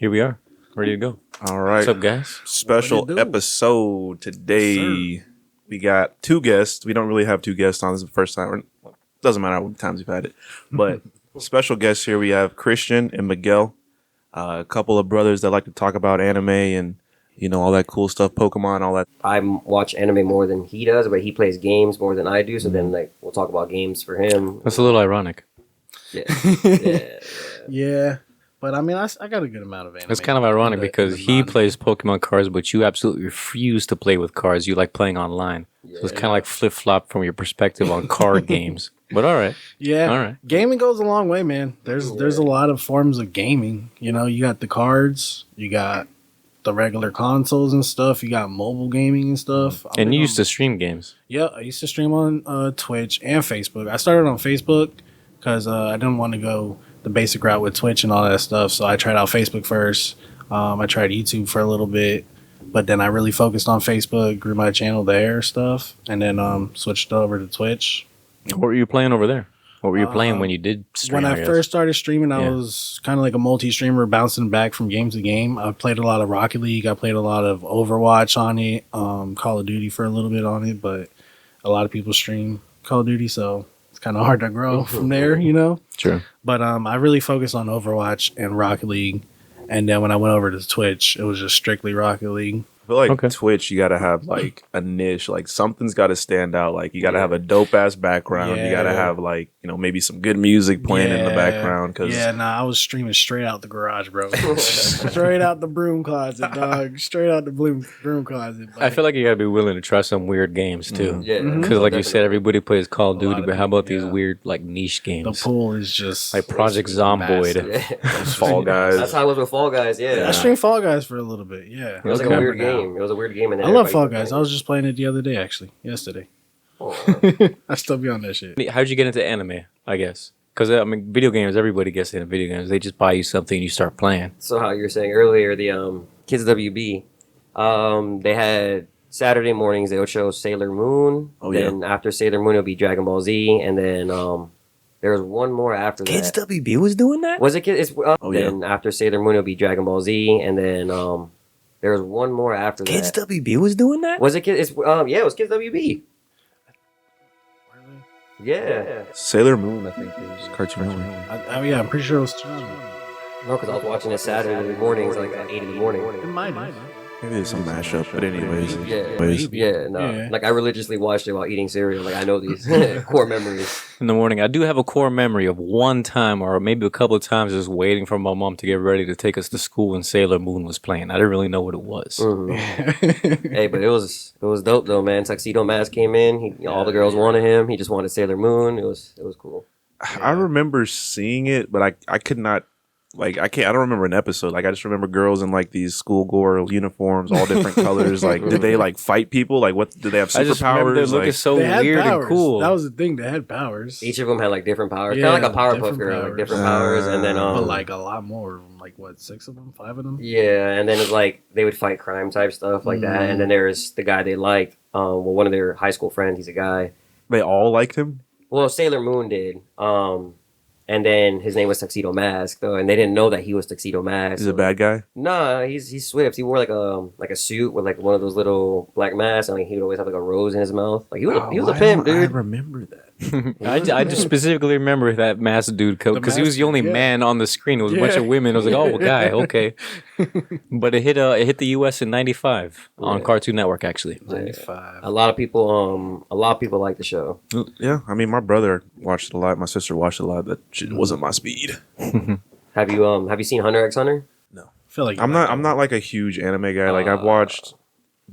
Here we are, ready to go. All right. What's up, guys? Special episode today. We got two guests. We don't really have two guests on. This is the first time. Doesn't matter how many times we've had it. But special guests here. We have Christian and Miguel, a couple of brothers that like to talk about anime and, you know, all that cool stuff, Pokemon, all that. I watch anime more than he does, but he plays games more than I do. So then, like, we'll talk about games for him. That's a little ironic. Yeah. But I mean, I got a good amount of anime. It's kind of ironic because he plays Pokemon cards, but you absolutely refuse to play with cards. You like playing online. So it's kind of like flip-flop from your perspective on card games. But all right. Yeah. All right. Gaming goes a long way, man. There's a lot of forms of gaming. You know, you got the cards, you got the regular consoles and stuff, you got mobile gaming and stuff. And you used to stream games. Yeah, I used to stream on Twitch and Facebook. I started on Facebook because I didn't want to go the basic route with Twitch and all that stuff. So I tried out Facebook first. I tried YouTube for a little bit, but then I really focused on Facebook, grew my channel there, stuff, and then switched over to Twitch. What were you playing over there? What were you playing when you did stream? When I first started streaming, I was kind of like a multi-streamer, bouncing back from game to game. I played a lot of Rocket League. I played a lot of Overwatch on it, Call of Duty for a little bit on it, but a lot of people stream Call of Duty, so it's kind of hard to grow from there, you know? True. But I really focused on Overwatch and Rocket League. And then when I went over to Twitch, it was just strictly Rocket League. I feel like Twitch, you got to have like a niche, like something's got to stand out. Like you got to have a dope ass background. You got to have like, you know, maybe some good music playing in the background. I was streaming straight out the garage, bro. Straight out the broom closet, dog. Straight out the broom closet. I feel like you got to be willing to try some weird games too. Because like you said, everybody plays Call of Duty, but how about these weird like niche games? The pool is just like Project Zomboid. Fall Guys. That's how I was with Fall Guys, I streamed Fall Guys for a little bit, It was like a weird game. It was a weird game. And I love Fall Guys. I was just playing it the other day, actually. Yesterday. I still be on that shit. How'd you get into anime, I guess? Because, I mean, video games, everybody gets into video games. They just buy you something and you start playing. So how you were saying earlier, the Kids WB, they had Saturday mornings, they would show Sailor Moon. Then after Sailor Moon, it would be Dragon Ball Z. And then there was one more after that. Kids WB was doing that? Was it Kids? Then after Sailor Moon, it would be Dragon Ball Z. And then there was one more after Kids that. Kids WB was doing that? Was it Kids? It was Kids WB. Yeah. Sailor Moon, I think it was Cartoon Network. I'm pretty sure it was No, because I was watching it Saturday mornings, like at 8 in the morning. It might be. Maybe it's some mashup, but anyways. Like I religiously watched it while eating cereal. Like I know these core memories. In the morning, I do have a core memory of one time or maybe a couple of times just waiting for my mom to get ready to take us to school when Sailor Moon was playing. I didn't really know what it was. Hey, but it was dope though, man. Tuxedo Mask came in. All the girls wanted him. He just wanted Sailor Moon. It was cool. I remember seeing it, but I could not. Like I don't remember an episode. Like I just remember girls in like these schoolgirl uniforms, all different colors. Like did they like fight people? Like what did they have superpowers? I just remember they looking so weird and cool. That was the thing. They had powers. Each of them had like different powers. Kind of like a Powerpuff Girl, like different powers, and then but like a lot more. Like what, 6 of them, 5 of them? Yeah, and then it's like they would fight crime type stuff like that. And then there's the guy they liked. One of their high school friends. He's a guy. They all liked him. Well, Sailor Moon did. And then his name was Tuxedo Mask, though, and they didn't know that he was Tuxedo Mask. He's a bad guy? Nah, he's Swift. He wore like a suit with like one of those little black masks, and like he would always have like a rose in his mouth. Like he was a pimp, dude. I remember that. I just specifically remember that masked dude because he was the only man on the screen. It was a bunch of women. I was like, oh, guy, okay. But it hit the U.S. in '95 on Cartoon Network, actually. 95. A lot of people like the show. Yeah, I mean, my brother watched it a lot. My sister watched it a lot. But it wasn't my speed. Have you seen Hunter x Hunter? No. I feel like I'm not like a huge anime guy. Like I've watched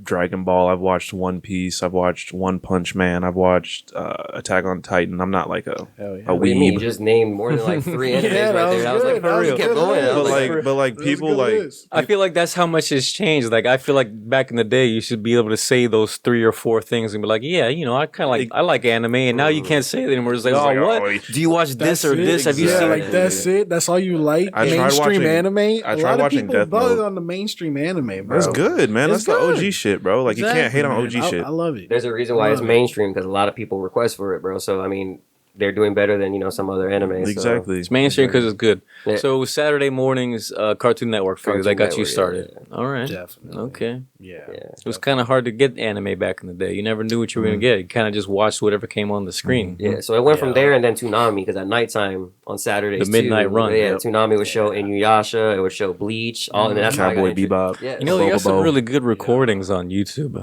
Dragon Ball, I've watched One Piece, I've watched One Punch Man, I've watched Attack on Titan. I'm not like a What do you mean? You just named more than like 3 animes right there. I was like, for real. Kept going. But like people like I feel like that's how much it's changed. Like I feel like back in the day, you should be able to say those 3 or 4 things and be like, yeah, you know, I like anime, and now you can't say it anymore. It's like, what? Do you watch this or this? Have you seen? Like that's it. That's all you like. Mainstream anime. I tried watching Death Note on the mainstream anime, bro. That's good, man. That's the OG shit, bro. Like you can't hate on OG shit. I love it. There's a reason why it's mainstream because a lot of people request for it, bro. So I mean, they're doing better than some other anime. Exactly. It's mainstream because it's good. Yeah. So it was Saturday mornings, Cartoon Network for you. That got you Network, started. yeah. All right. Definitely. Okay. Yeah. It was kind of hard to get anime back in the day. You never knew what you were going to get. You kind of just watched whatever came on the screen. Yeah, so it went from there and then Toonami because at nighttime on Saturdays, The midnight run. Yeah, Toonami would show Inuyasha, it would show Bleach, and then that's how I got Cowboy into- Bebop. Yeah, You know, they got some Bobobo. really good recordings on YouTube.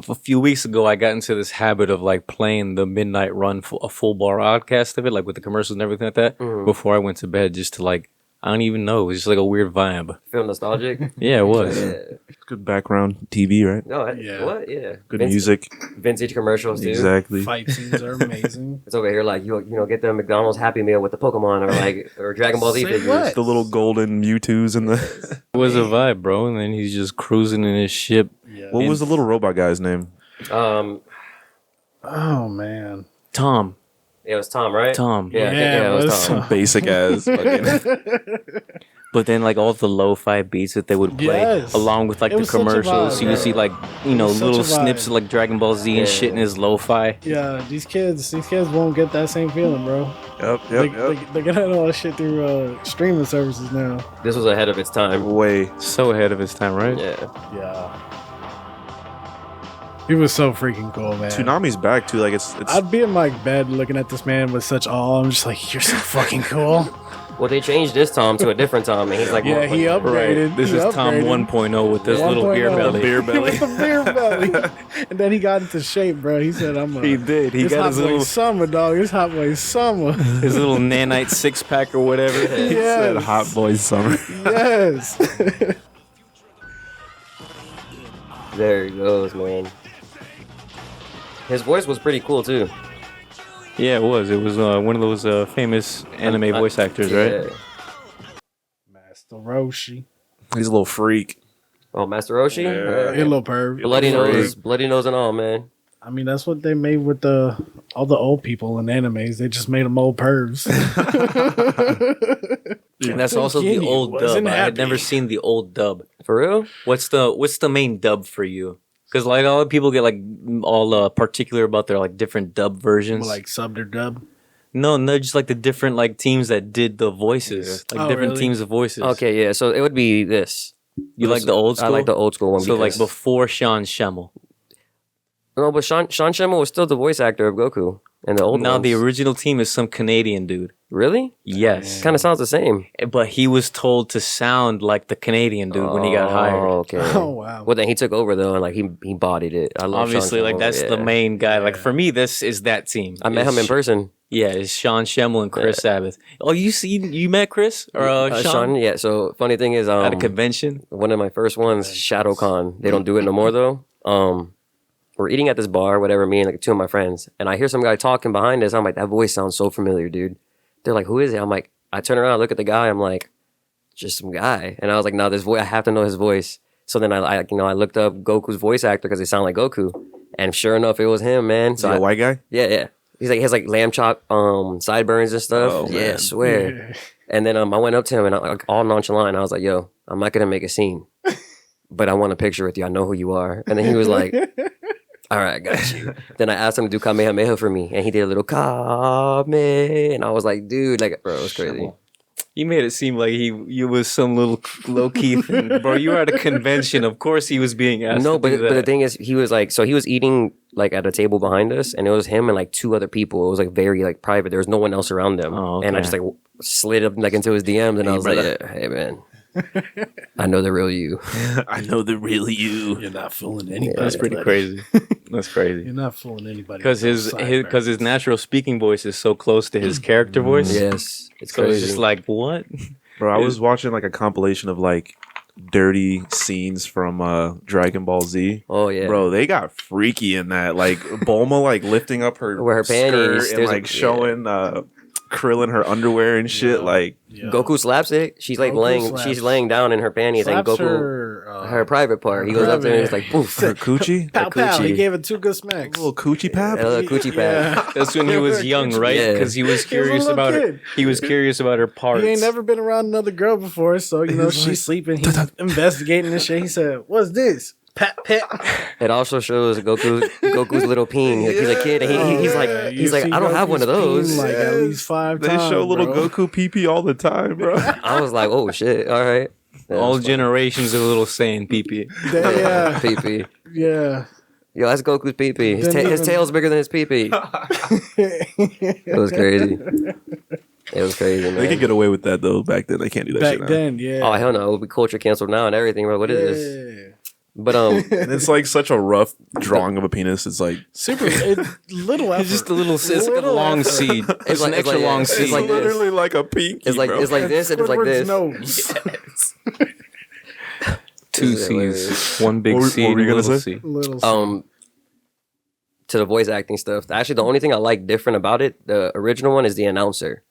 A few weeks ago, I got into this habit of like playing the midnight run, a full broadcast of it, like with the commercials and everything like that, before I went to bed, just to like, I don't even know. It was just like a weird vibe. feel nostalgic. Yeah, it was. Yeah. Good background TV, right? No, Yeah. what? Yeah. Good music. Vintage commercials too. Exactly. Fight scenes are amazing. It's over here like get the McDonald's Happy Meal with the Pokemon or Dragon Ball Z Say figures. what? The little golden Mewtwo's in the. It was a vibe, bro. And then he's just cruising in his ship. Yeah. What was the little robot guy's name? Um, Oh man. Tom. it was Tom, right? Tom. Yeah, I think, it was Tom. Basic as. Fucking, But then, like, all the lo-fi beats that they would play, Yes. along with, like, It the was such a commercials. vibe, You would yeah. see, like, was such little a vibe. snips of, like, Dragon Ball Z and Yeah. shit in his lo-fi. Yeah, these kids won't get that same feeling, bro. yep. They get all that shit through streaming services now. This was ahead of its time. Way. So ahead of his time, right? Yeah. Yeah. He was so freaking cool, man. Toonami's back too. Like it's I'd be in my bed looking at this man with such awe. I'm just like, you're so fucking cool. Well, they changed this Tom to a different Tom, and he's like, Yeah, he upgraded. This He is Tom upgraded. 1.0 with this little 1.0. beer belly. The beer belly. With the beer belly. And then he got into shape, bro. He said, I'm He did. He It's got hot his boy little summer, dog. It's hot boy summer. his little nanite six-pack or whatever. said yes. Hot Boys Summer. Yes. There he goes, man. His voice was pretty cool too. Yeah, it was. It was one of those famous anime voice actors, right? Master Roshi. He's a little freak. Oh, Master Roshi? Yeah. He a little perv. Bloody Freak. nose and all, man. I mean, that's what they made with all the old people in animes. They just made them old pervs. And that's also the Kenny old dub. wasn't I had happy. never seen the old dub. For real? What's the main dub for you? Because like all the people get like all particular about their like different dub versions. Like subbed or dub. No, just like the different like teams that did the voices, like Oh, different really? teams of voices. Okay, yeah. So it would be this. You like the old school? I like the old school one. So like because- before Sean Schemmel. No, but Sean Schemmel was still the voice actor of Goku and the old Now ones. the original team is some Canadian dude. Really? Yes, Kind of sounds the same. but he was told to sound like the Canadian dude when he got hired. Okay. Oh, wow. Well, then he took over though, and like he bodied it. I love Obviously, Sean like Schemmel, that's the yeah. main guy. Like for me, this is that team. I met him in It's- person. Yeah, it's Sean Schemmel and Chris Sabbath. Oh, you met Chris or Sean Yeah. So funny thing is, at a convention? one of my first ones, ShadowCon. They don't do it no more though. We're eating at this bar, whatever, me and like two of my friends, and I hear some guy talking behind us. I'm like, that voice sounds so familiar, dude. They're like, who is it? I'm like, I turn around, I look at the guy, I'm like, just some guy. And I was like, no, this voice, I have to know his voice. So then I looked up Goku's voice actor because they sound like Goku, and sure enough, it was him, man. So So a white guy? yeah. He has like lamb chop sideburns and stuff. Oh, yeah, man. I swear. And then I went up to him and like all nonchalant, I was like, yo, I'm not gonna make a scene, but I want a picture with you. I know who you are. And then he was like, all right, I got you. Then I asked him to do Kamehameha for me, and he did a little Kame, and I was like, dude, like, bro, it was crazy. You made it seem like you was some little low key thing, bro. You were at a convention. Of course, he was being asked. No, to but do the that. thing is, he was like, so he was eating like at a table behind us, and it was him and like two other people. It was like very like private. There was no one else around them, Oh, and I okay. just like slid up like into his DMs, and I was brother. like, yeah, hey man, I know the real you. I know the real you. You're not fooling anybody. That's pretty buddy. crazy. That's crazy. You're not fooling anybody. Because his natural speaking voice is so close to his character voice. Yes, it's So crazy. it's just like what? Bro, I was watching like a compilation of like dirty scenes from Dragon Ball Z. Oh yeah, Bro, they got freaky in that. Like Bulma like lifting up her, Where her panties, skirt and there's a- like showing Krillin her underwear and shit. Like Yeah. Goku slaps it. She's like Goku she's slaps- laying down in her panties, and Slaps Goku her, private part. He goes up there and it's like poof, her coochie. pow pow. He coochie. gave it two good smacks. A little coochie pap. a little coochie pad. That's when he was young, right? Yeah. Because he was a curious little about her. kid. He was curious about her parts. He ain't never been around another girl before, so you know was she's like- sleeping. He's investigating this shit. He said, "What's this?" Pat, pat. It also shows Goku's little peen. He's a kid, and he's like, I don't have one of those. Like at least 5 They times. show little bro. Goku pee all the time, bro. I was like, oh shit, all right. That All was funny. generations of little saying pee-pee. Yeah, Pee-pee. yeah. Yo, that's Goku's pee-pee. His Didn't even- tail's bigger than his pee-pee. It was crazy. It was crazy, man. They could get away with that though. Back then, they can't do that Back shit now. then, yeah. Oh hell no, it would be culture canceled now and everything, bro. What is this? Yeah. But And it's like such a rough drawing of a penis. It's like Super little effort. It's just a little, it's like a Little long effort. seed. It's like- an it's extra like- long it's seed. it's like this. literally like a pinky. it's like bro. it's like this and it's like Squidward's this. nose. Two This is hilarious. C's. One big What were C you and a gonna little say? C. Little To the voice acting stuff. Actually, the only thing I like different about it, the original one, is the announcer.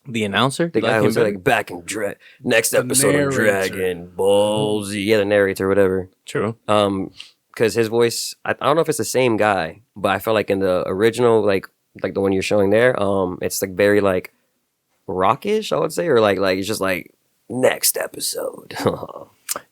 The announcer? The You guy like who's him better? like back in next episode of narrator. Dragon Ball Z. Yeah, the narrator, whatever. True. Because his voice, I don't know if it's the same guy, but I felt like in the original, like the one you're showing there, it's like very like rockish, I would say, or like it's just like next episode.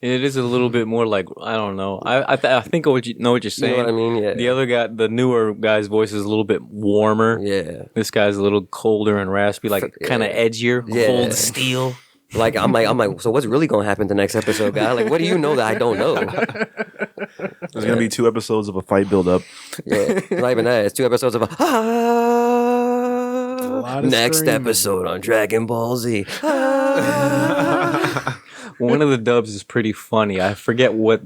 It is a little bit more like, I don't know. I think what you know what you're You know saying. what I mean? Yeah. The other guy, the newer guy's voice is a little bit warmer. Yeah. This guy's a little colder and raspy, like kind of edgier, Yeah. cold steel. Like I'm like, so what's really gonna happen the next episode, guy? Like, what do you know that I don't know? There's gonna be 2 episodes of a fight build up. Yeah, not even that. It's 2 episodes of lot of next screaming. episode on Dragon Ball Z. One of the dubs is pretty funny. I forget what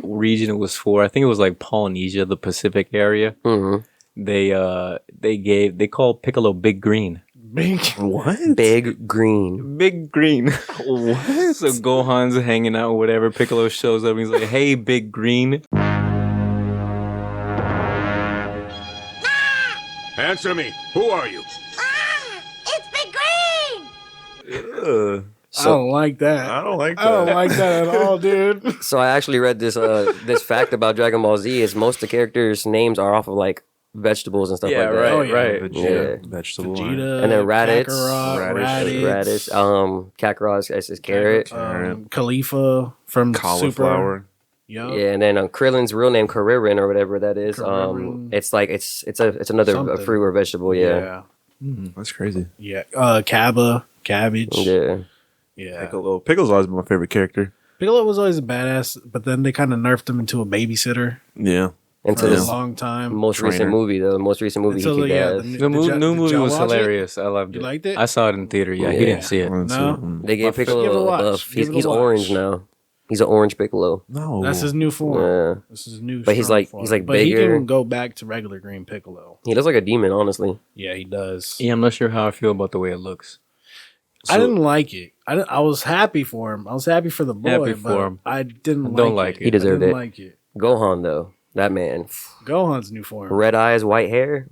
region it was for. I think it was like Polynesia, the Pacific area. Mhm. They called Piccolo Big Green. big. What? Big Green. Big Green. What? So Gohan's hanging out, whatever. Piccolo shows up. And he's like, "Hey, Big Green." Answer me. Who are you? It's Big Green! Ugh. I don't like that. I don't like that. I don't like that at all, dude. So I actually read this this fact about Dragon Ball Z is most of the characters' names are off of like vegetables and stuff Yeah, like that. right, Oh, yeah. right. Vegeta, Yeah. vegetable. Vegeta, And then Raditz. Kakarot, Radish. Radish, Kakarot is carrot. Khalifa from Super. Cauliflower. Yup. Yeah, and then Krillin's real name, Kuririn or whatever that is. Kuririn. It's like it's another Something. fruit or vegetable. Yeah, That's crazy. Yeah. Kaba, cabbage. yeah. Yeah. Piccolo's always been my favorite character. Piccolo was always a badass, but then they kind of nerfed him into a babysitter Yeah. Until for a this long time. most recent Trainer. movie, though. Most recent movie Until he kicked ass. The new movie y'all was watch it? hilarious. I loved it. You liked it? I saw it in theater. Yeah, he Yeah. didn't see it. No? They gave Give it a Piccolo a watch. buff. Give it a He's watch. orange now. He's an orange Piccolo. No. That's his new form. Yeah. This is his new. But he's strong like- form. he's like but he bigger. can go back to regular green Piccolo. He looks like a demon, honestly. Yeah, he does. Yeah, I'm not sure how I feel about the way it looks. I didn't like it. I was happy for him. I was happy for the boy, Happy but for him. I didn't Don't like it. He deserved I it. didn't like it. Gohan, though. That man. Gohan's new form. Red eyes, white hair.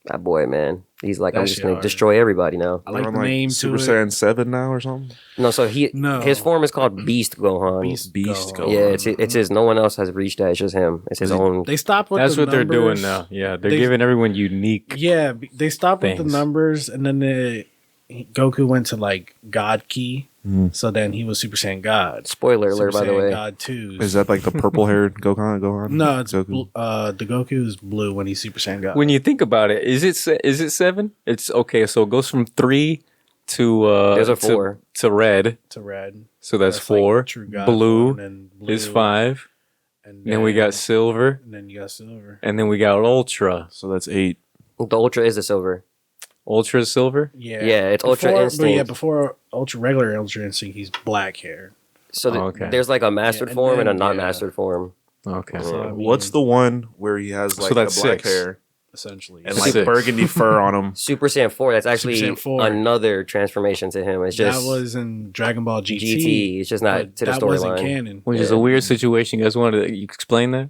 That boy, man. He's like, That I'm just shit going to hard. destroy everybody now. I like They're the on, name Super to it. Saiyan 7 now or something. No, so No. his form is called Beast Gohan. Beast Gohan. Yeah, it's his. No one else has reached that. It's just him. It's his own. They stopped with That's the what they're doing numbers. now. Yeah, they're They- giving everyone unique. Yeah, they stopped with Things. the numbers, and then Goku went to like God Key. So then he was Super Saiyan God. Spoiler alert, Super by the Saiyan way. God 2. Is that like the purple haired Gohan? No, it's Goku. the Goku is blue when he's Super Saiyan God. When you think about it, is it 7? It's okay. So it goes from 3 to There's a 4. to red. to red. So that's like 4. True God Blue form, and then is 5. And Then we got silver, And then you got silver. and then we got ultra. So that's 8. The Ultra is the silver. Ultra is silver. Yeah, Yeah, it's Ultra Before- Instinct. But yeah, before regular Ultra Instinct, he's black hair. So okay. there's like a mastered Yeah, and form and a then- not yeah. mastered form. Okay. So, I mean, What's the one where he has like So that's the black 6. hair essentially? and like 6. burgundy fur on him? Super Saiyan 4, that's actually Saiyan 4. another transformation to him. It's just that was in Dragon Ball GT. GT. It's just not but to the that wasn't storyline. canon. Which is a weird situation. You guys want to explain that?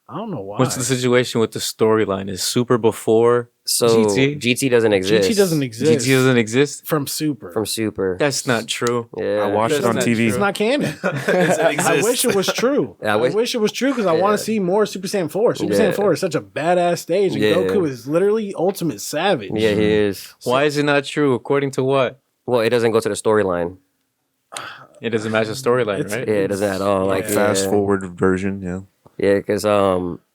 I don't know why. What's the situation with the storyline? Is Super before So GT? GT doesn't exist. GT doesn't exist. GT doesn't exist? from Super. From Super. That's not true. Yeah. I watched it That's on not TV. It's not canon. I wish it was true. Yeah, I wish it was true because I want Yeah. to see more Super Saiyan 4. Super Yeah. Saiyan 4 is such a badass stage, and Yeah. Goku is literally ultimate savage. Yeah, he is. Why is it not true? According to what? Well, it doesn't go to the storyline. It doesn't match the storyline, right? Yeah, it doesn't at all. Like Fast forward version, yeah. Yeah, because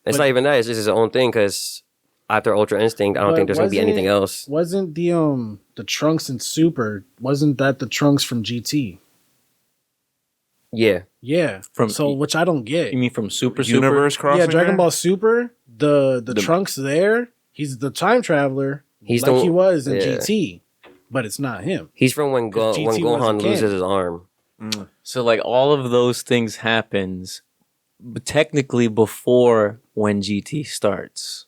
it's not even that. It's just his own thing. Because after Ultra Instinct, I don't think there's gonna be anything else. Wasn't the Trunks in Super? Wasn't that the Trunks from GT? Yeah. Yeah. Which I don't get. You mean from Super Universe Crossing? Yeah, Dragon Ball Super. The Trunks there. He's the time traveler. He was in GT, but it's not him. He's from when Gohan loses his arm. So like all of those things happens, but technically before when GT starts,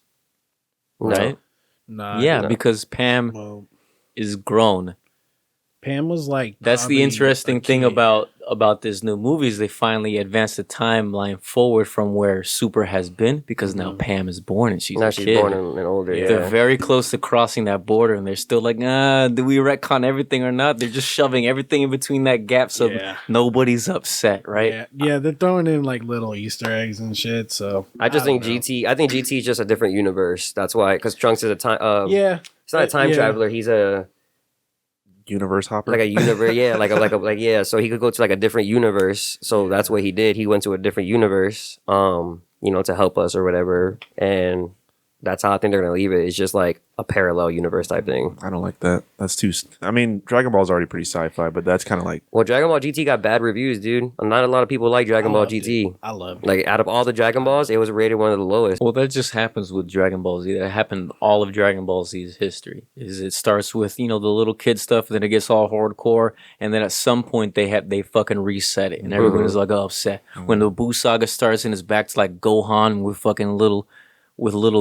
right? Nah. Yeah, because Pam is grown. Pam was like. That's the interesting thing about this new movie is they finally advanced the timeline forward from where Super has been because now Pam is born and she's a kid. Born and older. Yeah. They're very close to crossing that border and they're still like, do we retcon everything or not? They're just shoving everything in between that gap so nobody's upset, right? Yeah, they're throwing in like little Easter eggs and shit. So I think GT is just a different universe. That's why, because Trunks is a time. He's not a time traveler. He's a universe hopper, like a universe. Yeah, so he could go to like a different universe. So that's what he did. He went to a different universe, to help us or whatever. And that's how I think they're gonna leave it. It's just like a parallel universe type thing. I don't like that. That's too. I mean, Dragon Ball's already pretty sci-fi, but that's kind of like. Well, Dragon Ball GT got bad reviews, dude. Not a lot of people like Dragon Ball GT. I love it. Like out of all the Dragon Balls, it was rated one of the lowest. Well, that just happens with Dragon Ball Z. That happened all of Dragon Ball Z's history. It starts with the little kid stuff, then it gets all hardcore, and then at some point they fucking reset it, and everyone is like upset. When the Buu saga starts and it's back to like Gohan with fucking little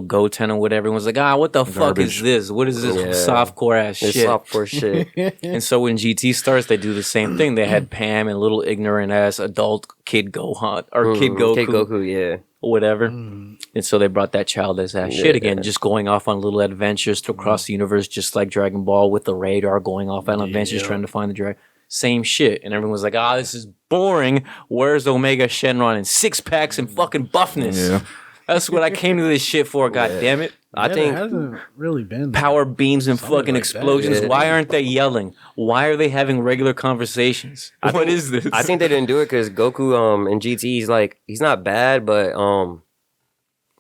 Goten or whatever, everyone's like, what the fuck is this? What is this softcore ass shit? Softcore shit. And so when GT starts, they do the same thing. They had Pam and little ignorant ass adult kid Gohan or Kid Goku. Kid Goku, yeah. Or whatever. And so they brought that childish ass shit again, just going off on little adventures to across the universe, just like Dragon Ball with the radar going off on adventures trying to find the dragon. Same shit. And everyone was like, this is boring. Where's Omega Shenron and six packs and fucking buffness? Yeah. That's what I came to this shit for, god damn it. I think it hasn't really been power beams and fucking explosions. Why aren't they yelling? Why are they having regular conversations? What is this? I think they didn't do it because Goku in GT he's not bad, but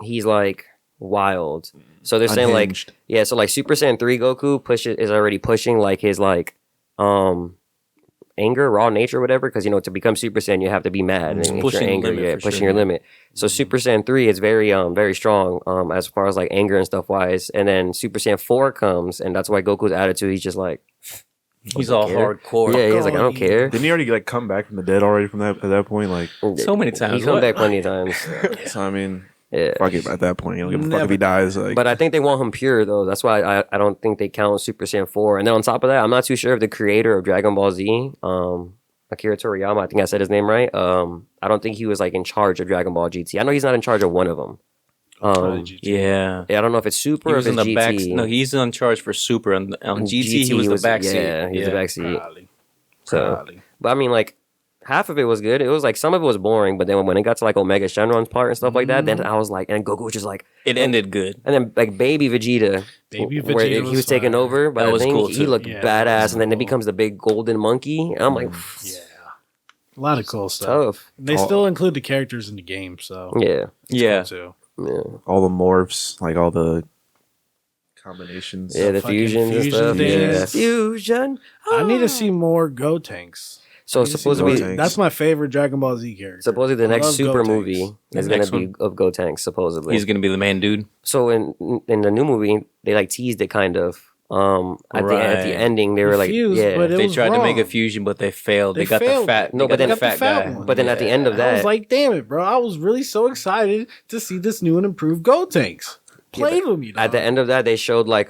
he's like wild. So they're saying Unhinged. so like Super Saiyan 3 Goku is already pushing like his like anger, raw nature, or whatever, because to become Super Saiyan you have to be mad and pushing your anger, limit pushing your limit. So Super Saiyan 3 is very very strong as far as like anger and stuff wise, and then Super Saiyan 4 comes, and that's why Goku's attitude, he's just like he's all hardcore. Yeah, he's like, I don't care. Didn't he already like come back from the dead already from that at that point? Like so many times. He's come back plenty of times. So I mean, yeah. Fuck it, at that point, you don't give a fuck if he dies. Like. But I think they want him pure though. That's why I don't think they count Super Saiyan 4. And then on top of that, I'm not too sure if the creator of Dragon Ball Z, Akira Toriyama, I think I said his name right. I don't think he was like in charge of Dragon Ball GT. I know he's not in charge of one of them. Yeah, I don't know if it's Super or if in it's the GT. back. No, he's in charge for Super. On GT, he was the backseat. Yeah, he was the backseat. Probably. So, but I mean, like half of it was good. It was like some of it was boring, but then when it got to like Omega Shenron's part and stuff like that, then I was like, and Goku was just like, it ended good. And then like Baby Vegeta, where he was taken over by that the was thing, cool he too. looked badass, and then it becomes the big golden monkey. And I'm like, a lot of cool stuff. Tough. They still include the characters in the game, so yeah, yeah. Cool too. Yeah. All the morphs, like all the combinations. Yeah, the fusions and stuff. Things. Yeah. Fusion. I need to see more Go Tanks. So supposedly, that's my favorite Dragon Ball Z character. Supposedly, the next Super Gotenks. movie is going to be of Gotenks. Supposedly, He's gonna be the main dude. So in the new movie, they like teased it kind of. At the ending, they were like, Fused, yeah, but it They was tried to make a wrong. fusion, but they failed. They got failed. the fat. No, they but got then the fat guy. one. but then at the end of I that, was like, damn it, bro. I was really so excited to see this new and improved Go Tanks. Played with me, dog. at the end of that, they showed like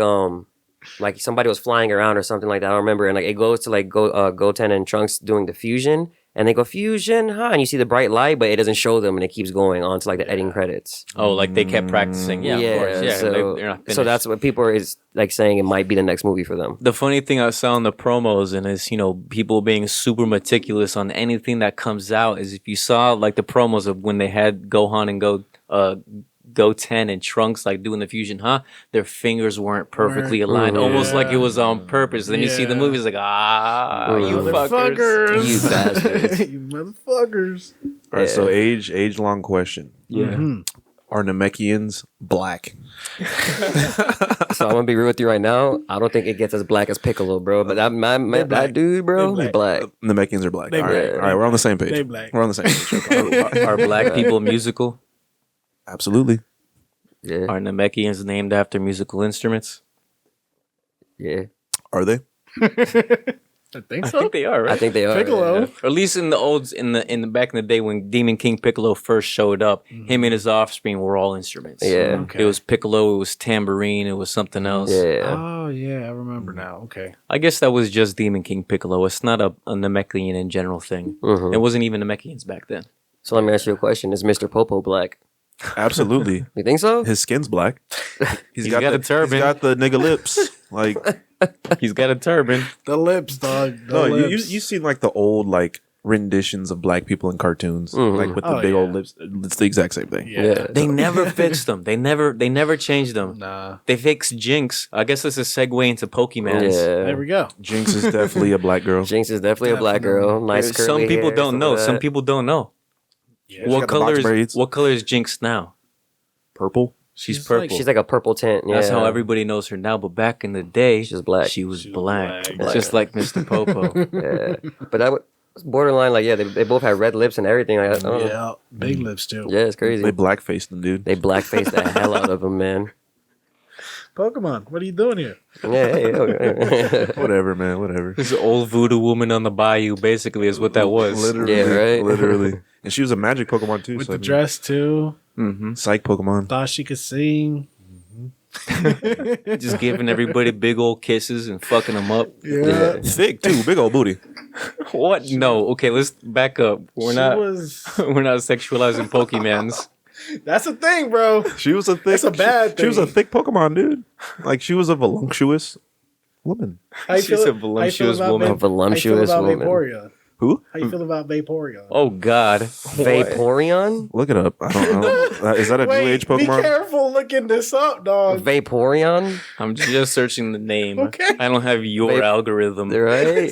somebody was flying around or something like that. I don't remember. And like it goes to like Goten and Trunks doing the fusion, and they go fusion, and you see the bright light, but it doesn't show them, and it keeps going on to like the ending credits. Oh, like they kept practicing. Yeah, of course. Yeah, so, they're not finished. so that's what people are is like saying it might be the next movie for them. The funny thing I saw in the promos and is, people being super meticulous on anything that comes out is if you saw like the promos of when they had Gohan and Goten and Trunks like doing the fusion, their fingers weren't perfectly aligned, almost like it was on purpose. Then you see the movie, it's like, you fuckers. You bastards. You motherfuckers. All right, so age long question. Yeah. Are Namekians black? So I'm gonna be real with you right now. I don't think it gets as black as Piccolo, bro. But that dude, bro, he's black. Namekians are black. They All right, black. all right, we're on the same page. They black. We're on the same page. Are black people musical? Absolutely. Yeah, Are Namekians named after musical instruments? yeah. Are they? I think I so. think they are, right? I think they are. Piccolo. yeah. Or at least in the back in the day when Demon King Piccolo first showed up, him and his offspring were all instruments. Yeah. Okay. It was piccolo, it was tambourine, it was something else. Yeah. Oh yeah, I remember now. Okay. I guess that was just Demon King Piccolo. It's not a Namekian in general thing. Mhm. It wasn't even Namekians back then. So let me ask you a question: is Mr. Popo black? Absolutely. You think so? His skin's black. He's got a turban. He's got the nigga lips. Like, He's got a turban. The lips, dog. The no, lips. you seen like the old like renditions of black people in cartoons, like with the big old lips. It's the exact same thing. Yeah. They never fixed them. They never changed them. Nah. They fixed Jinx. I guess this is a segue into Pokemans. Yeah. There we go. Jinx is definitely a black girl. Jinx is definitely a black girl. Nice curly Some people hair, don't stuff know. like Some that. people don't know. Yeah. What got the box color braids. What color is Jinx now? Purple. She's She's purple. like- She's like a purple tint. Yeah. That's how everybody knows her now. But back in the day, She's black. She was She was black, black. just like Mr. Popo. Yeah. But that was borderline. Like, yeah, they both had red lips and everything. Like, I don't know. Yeah. Big lips too. Yeah, it's crazy. They blackfaced them, dude. They blackfaced the hell out of him, man. Pokemon, what are you doing here? Yeah, hey, okay. Whatever, man. Whatever. This old voodoo woman on the bayou, basically, is what that was. Literally. Yeah, right? Literally. And she was a magic Pokemon too. With so the I mean, dress too. Psych Pokemon. Thought she could sing. Just giving everybody big old kisses and fucking them up. Yeah. Thick too. Big old booty. What? No. Okay, let's back up. We're She not. was. We're not sexualizing Pokemans. That's a thing, bro. She was a thick. That's a bad She was a thing. thick Pokemon, dude. Like she was a voluptuous woman. How you She's feel- a voluptuous how you feel about woman. A voluptuous how you feel about woman. Vaporeon? Who? How you feel about Vaporeon? Oh God. Vaporeon? Look it up. I don't. Is that a new age Be Pokemon? careful looking this up, dog. Vaporeon? I'm just searching the name. Okay. I don't have your Vape- algorithm. Right?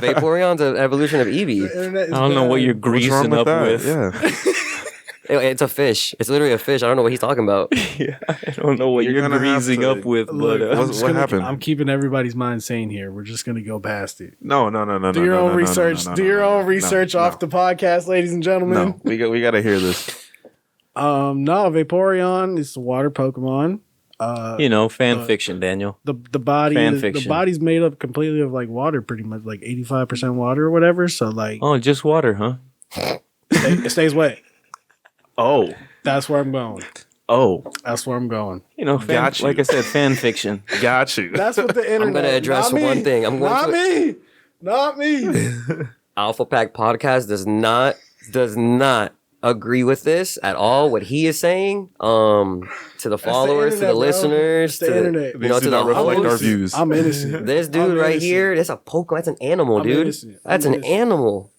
Vaporeon's an evolution of Eevee. Internet is I don't know what bad. you're What's wrong greasing with up that? with. Yeah. It's a fish. It's literally a fish. I don't know what he's talking about. Yeah, I don't know what You're you're gonna have greasing to- up with, Look, but I'm What- just what gonna- happened? I'm keeping everybody's mind sane here. We're just gonna go past it. No. Do your own research. Do your own research off the podcast, ladies and gentlemen. No, we got to hear this. No, Vaporeon is the water Pokemon. you know, fan fiction, Daniel. The body Fan is, the fiction. body's made up completely of like water, pretty much like 85% water or whatever. So like Oh, just water, huh? it stays wet. Oh. That's where I'm going. Oh. That's where I'm going. You know, Got you. like I said, fan fiction. Got you. That's what the internet. I'm going to address not me. one thing. I'm going Not to me. Not me. AlphaPackPodcast does not agree with this at all. What he is saying, to the followers, to the internet, bro. listeners, It's the to internet. you know, These to do the not reflect our hosts. views. I'm innocent. This dude I'm right innocent. here, that's a Pokemon. That's an animal, I'm dude. innocent. That's I'm an innocent. animal.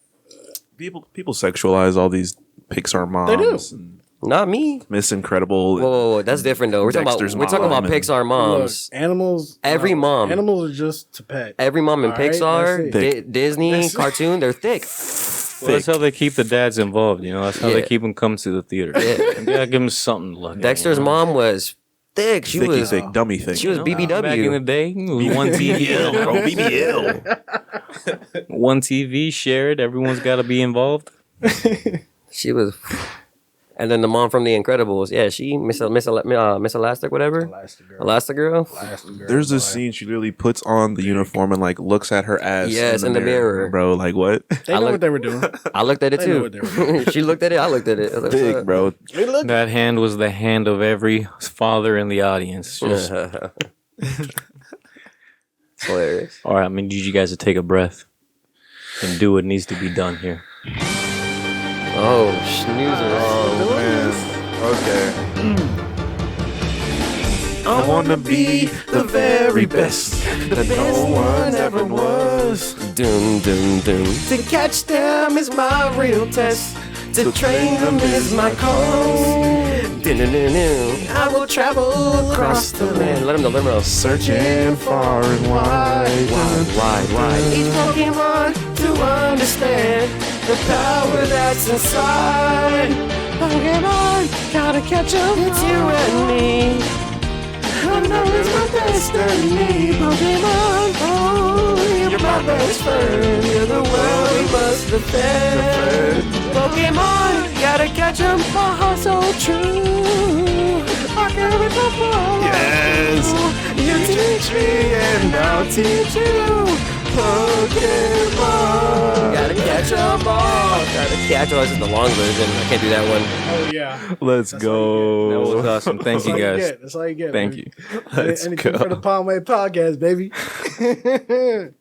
People sexualize all these Pixar moms. They do. And Not me. Miss Incredible. Whoa, that's different though. We're Dexter's talking about mom. Pixar moms. Look, animals. Every mom. Animals are just to pet. Every mom in All right, Pixar, that's it. Disney, That's it. cartoon, they're thick. Well, that's how they keep the dads involved. You know, that's how they Yeah. keep them come to the theater. Yeah. You gotta give them something to look at. Dexter's mom was thick. She thicky was thick, dummy thick. she was Back in the BBW. day, it was one TV, bro. BBL. one TV shared. Everyone's got to be involved. She was. And then the mom from The Incredibles, yeah, she Miss Elastic, whatever, Elastigirl. There's this scene she literally puts on the uniform and like looks at her ass. Yes, in the mirror. bro. Like what? They know what they were doing. I looked at it I know too. what they were She looked at it. I looked at it. I was like, Big, bro. They look. That hand was the hand of every father in the audience. Just, It's hilarious. all right, I mean, need you guys to take a breath and do what needs to be done here. Oh, snoozer. Oh man. Okay. I wanna be the very best that no one ever was. Doom, doom, doom. To catch them is my real test. To train them is my call. I will travel across the land. Let him know. Searching far and wide. Wide. Each Pokemon to understand the power that's inside. Pokemon, gotta catch up. It's you and me. I know it's my destiny. Pokemon, oh, you're my best friend. You're the world we must defend. Pokemon, gotta catch 'em. My heart's so true. I can't Yes. You teach me and I'll teach you. Pokemon. Gotta catch 'em all. This is the long version. I can't do that one. Oh yeah. Let's That go. was awesome. Thank you guys. That's all you get. Thank baby. you. Let's Anything go. for the PalmWavePodcast, baby.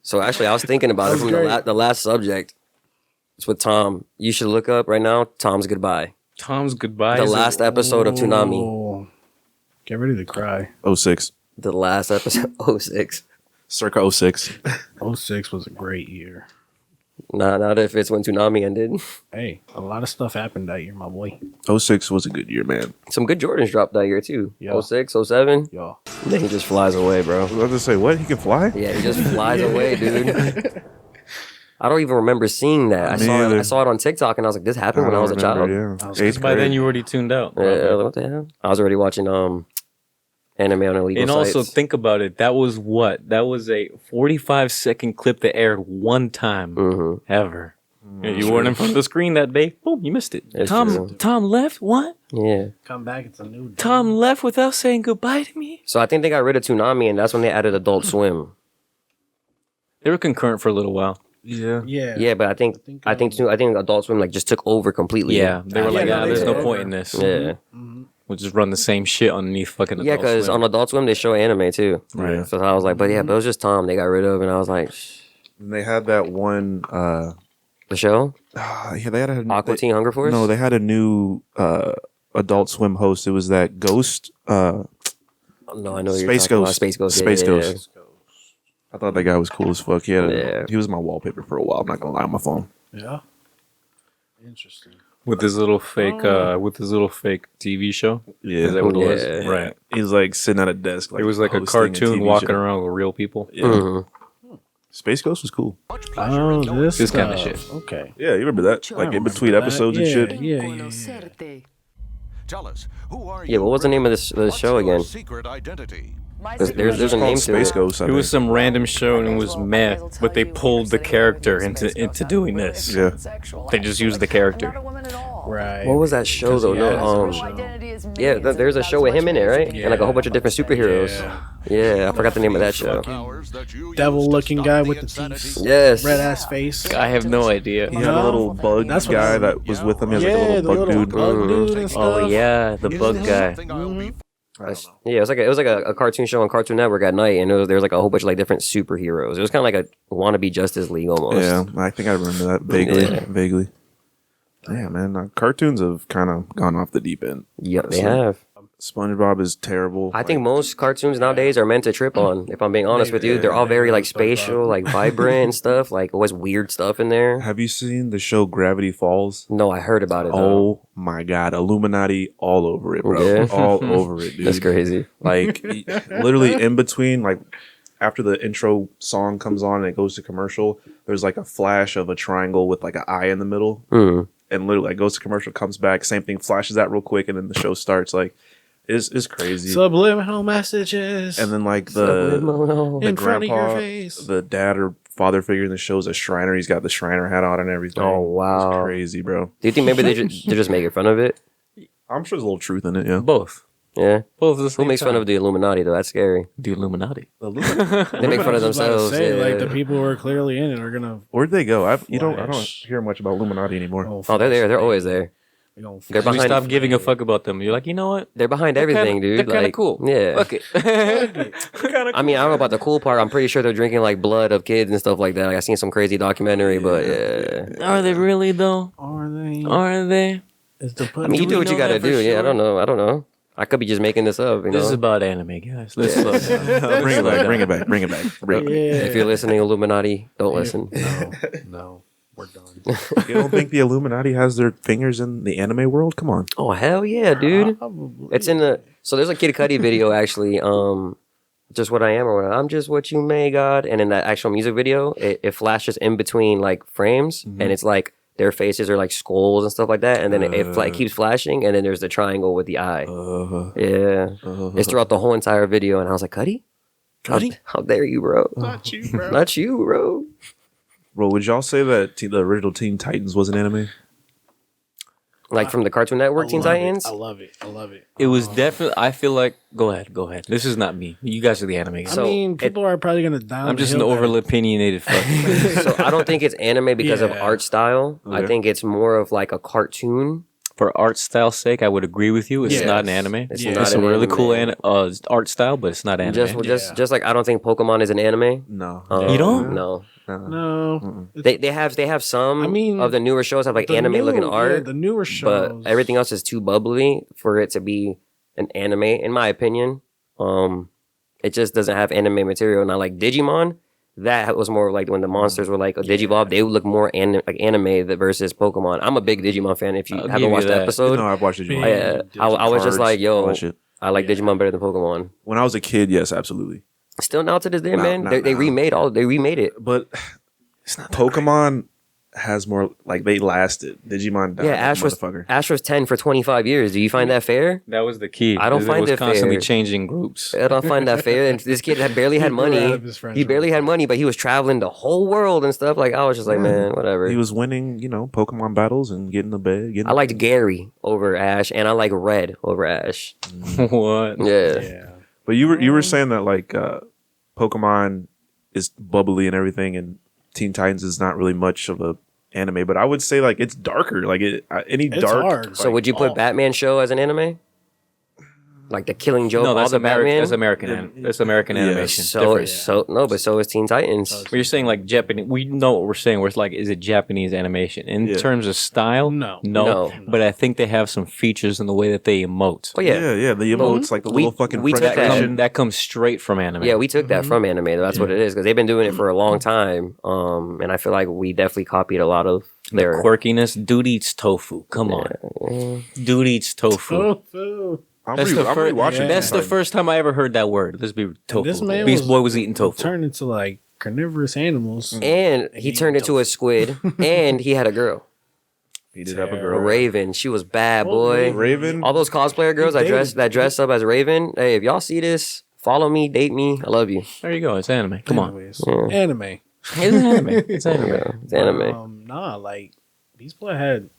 So actually, I was thinking about it from the last subject. It's with Tom. You should look up right now Tom's Goodbye. Tom's Goodbye. The last episode of Toonami. Oh, get ready to cry. 06. The last episode, 06. Circa 06. 06 was a great year. Not if it's when Toonami ended. Hey, a lot of stuff happened that year, my boy. 06 was a good year, man. Some good Jordans dropped that year too. Yeah. 06, 07. Y'all. Then he just flies away, bro. I was about to say, what? He can fly? Yeah, he just flies away, dude. I don't even remember seeing that. I Me saw either. it on TikTok and I was like, this happened when I was a child. Yeah. I was Eighth By then grade. you already tuned out. Yeah, what the hell? I was already watching anime on illegal And sites. also think about it. That was what? That was a 45-second clip that aired one time ever. And you weren't in front of the screen that day. Boom, you missed it. It's true. Tom left. What? Yeah. Come back, it's a new day. Tom left without saying goodbye to me. So I think they got rid of Toonami and that's when they added Adult Swim. They were concurrent for a little while. Yeah. Yeah. Yeah, but I think Adult Swim like just took over completely. Yeah, they were like, no, there's they no took point over. in this. Yeah. We'll just run the same shit underneath fucking Adult Yeah, because Swim. on Adult Swim they show anime too. Right. So I was like, but it was just Tom they got rid of, and I was like, And they had that one. the show Yeah, they had a Aqua Teen Hunger Force. No, they had a new Adult Swim host. It was that Ghost. No, I know what you're Space talking about. Ghost. Space Ghost. Space yeah, Ghost. I thought that guy was cool as fuck. Yeah. He was my wallpaper for a while. I'm not gonna lie on my phone. Yeah. Interesting. with his little fake TV show. Yeah, Is that what it was? Yeah. Right. He's like sitting at a desk. It was like a hosting cartoon TV walking show. around with real people. Yeah. Mhm. Space Ghost was cool. Oh, This kind of stuff. shit. Okay. Yeah, you remember that? Like in between episodes and shit. Yeah. Tell us, who are Yeah, what was the name of the show again? Secret identity. There's a name to Space it. Ghost. I It was think. some random show and it was meh, but they pulled the character into doing this. Yeah. They just used the character. Right. What was that show though? No, yeah, there's a show with him in it, right? And like a whole bunch of different superheroes. Yeah, I forgot the name of that show. Devil-looking guy with the teeth, Yes. red ass face. I have no idea. He had a little bug That's what guy I- that was with him. He was like a Yeah, little bug dude. bug dude and stuff. Oh yeah, the bug guy. Yeah, it was like a cartoon show on Cartoon Network at night, and there was like a whole bunch of like different superheroes. It was kind of like a wannabe Justice League almost. Yeah, I think I remember that vaguely. Yeah. Vaguely. Yeah, man. Cartoons have kind of gone off the deep end. Yep, they have. SpongeBob is terrible. I think most cartoons nowadays are meant to trip on. If I'm being honest with you, they're all very like spatial, like vibrant and stuff. Like always weird stuff in there. Have you seen the show Gravity Falls? No, I heard about it. Though. Oh my god, Illuminati all over it, bro. Yeah. All over it, dude. That's crazy. Like literally in between, like after the intro song comes on and it goes to commercial, there's like a flash of a triangle with like an eye in the middle. Mm. And literally like goes to commercial, comes back, same thing, flashes out real quick, and then the show starts. Like it's crazy. Subliminal messages. And then like the in front of your grandpa, face. the dad or father figure in the show is a Shriner. He's got the Shriner hat on and everything. Oh, wow. It's crazy, bro. Do you think maybe they're just making fun of it? I'm sure there's a little truth in it. Yeah. Both. Yeah. Both at the Who same makes fun time. of the Illuminati though? That's scary. the Illuminati? They make fun of I was about to themselves. say, Yeah. like the people who are clearly in it are gonna. Where'd they go? I don't Flash. hear much about Illuminati anymore. Oh, they're there. They're always there. They're They're We behind. stopped giving a fuck about them. You're like, you know what? They're behind everything, dude. They're kind of Like, cool. Yeah. Fuck it. I mean, I don't know about the cool part. I'm pretty sure they're drinking like blood of kids and stuff like that. Like, I seen some crazy documentary, but yeah. Are they really though? Are they? Are they? Is the I mean, you do what you gotta do. Yeah, I don't know. I could be just making this up. You This is know. about anime, guys. Let's slow down. Bring it back. Bring it back. Bring it back. Bring it back. Yeah. If you're listening, Illuminati, don't listen. No. We're done. You don't think the Illuminati has their fingers in the anime world? Come on. Oh hell yeah, dude! It's in the so there's a Kid Cudi video actually. Just what I am or what I'm just what you may God. And in that actual music video, it flashes in between like frames, and it's like their faces are like skulls and stuff like that. And then it like keeps flashing, and then there's the triangle with the eye. It's throughout the whole entire video, and I was like, Cudi? How dare you, bro? Not you, bro. Not you, bro. Bro, would y'all say that the original Teen Titans was an anime? Like from the Cartoon Network, Teen Titans? I love it. It was definitely. I feel like. Go ahead. This is not me. You guys are the anime guys. I mean, people are probably gonna down. I'm just an overly opinionated fuck. So I don't think it's anime because of art style. I Okay. think it's more of like a cartoon. For art style's sake, I would agree with you. It's Yes. not an anime. It's It's, not a an really anime. cool art style, but it's not anime. Just like I don't think Pokemon is an anime. No. You don't? No. No, They have some I mean, of the newer shows have like anime looking art. the newer But shows, everything else is too bubbly for it to be an anime, in my opinion. It just doesn't have anime material. Now, like Digimon, that was more like when the monsters were like a Digivolve, they would look more like anime versus Pokemon. I'm a big Digimon fan. If you I'll give haven't you watched the that. episode, No, I've watched it. I was just like, yo, Watch it. I like Digimon better than Pokemon. When I was a kid, yes, absolutely. Still now to this day, Nah, man, nah, they nah. remade it. But Pokemon has more like they lasted. Digimon died. Yeah, like a motherfucker. Ash was 10 for 25 years. Do you find that fair? That was the key. I don't find was it constantly fair. changing groups. I don't find that fair. And this kid barely had People out money. of his friends He barely were- had money, but he was traveling the whole world and stuff. Like I was just like, man, whatever. He was winning, Pokemon battles and getting the bag. I liked Gary over Ash, and I like Red over Ash. What? Yeah. yeah. But you were saying that like Pokemon is bubbly and everything, and Teen Titans is not really much of a anime. But I would say like it's darker. Like any It's dark. hard. So would you put Batman show as an anime? Like the Killing Joke, No, all that's the American. Batman. That's American. That's American Yeah. animation. So Different. but so is Teen Titans. But you're saying like Japanese. We know what we're saying. Where it's like, is it Japanese animation in Yeah. terms of style? No. No. But I think they have some features in the way that they emote. Oh yeah. Yeah. The emotes, like the We- little fucking we took French that. Asian- That comes straight from anime. Yeah, we took that from anime. That's what it is because they've been doing it for a long time. And I feel like we definitely copied a lot of their Quirkiness. Dude eats tofu. Come on. Dude eats tofu. I'm That's the first. rewatching. That's the Teen first time I ever heard that word. Let's be tofu. this man Beast was- Boy was eating tofu. Turned into like carnivorous animals. And he turned into a squid, and he had a girl, Titans. He did have a a girl. Raven. She was bad, boy. Raven. All those cosplayer girls that dated- dressed up as Raven. Hey, if y'all see this, follow me, date me. I love you. There you go. It's anime. Come on. Anyways, anime. It's anime. It's anime. Yeah, it's anime. Nah, like Beast Boy had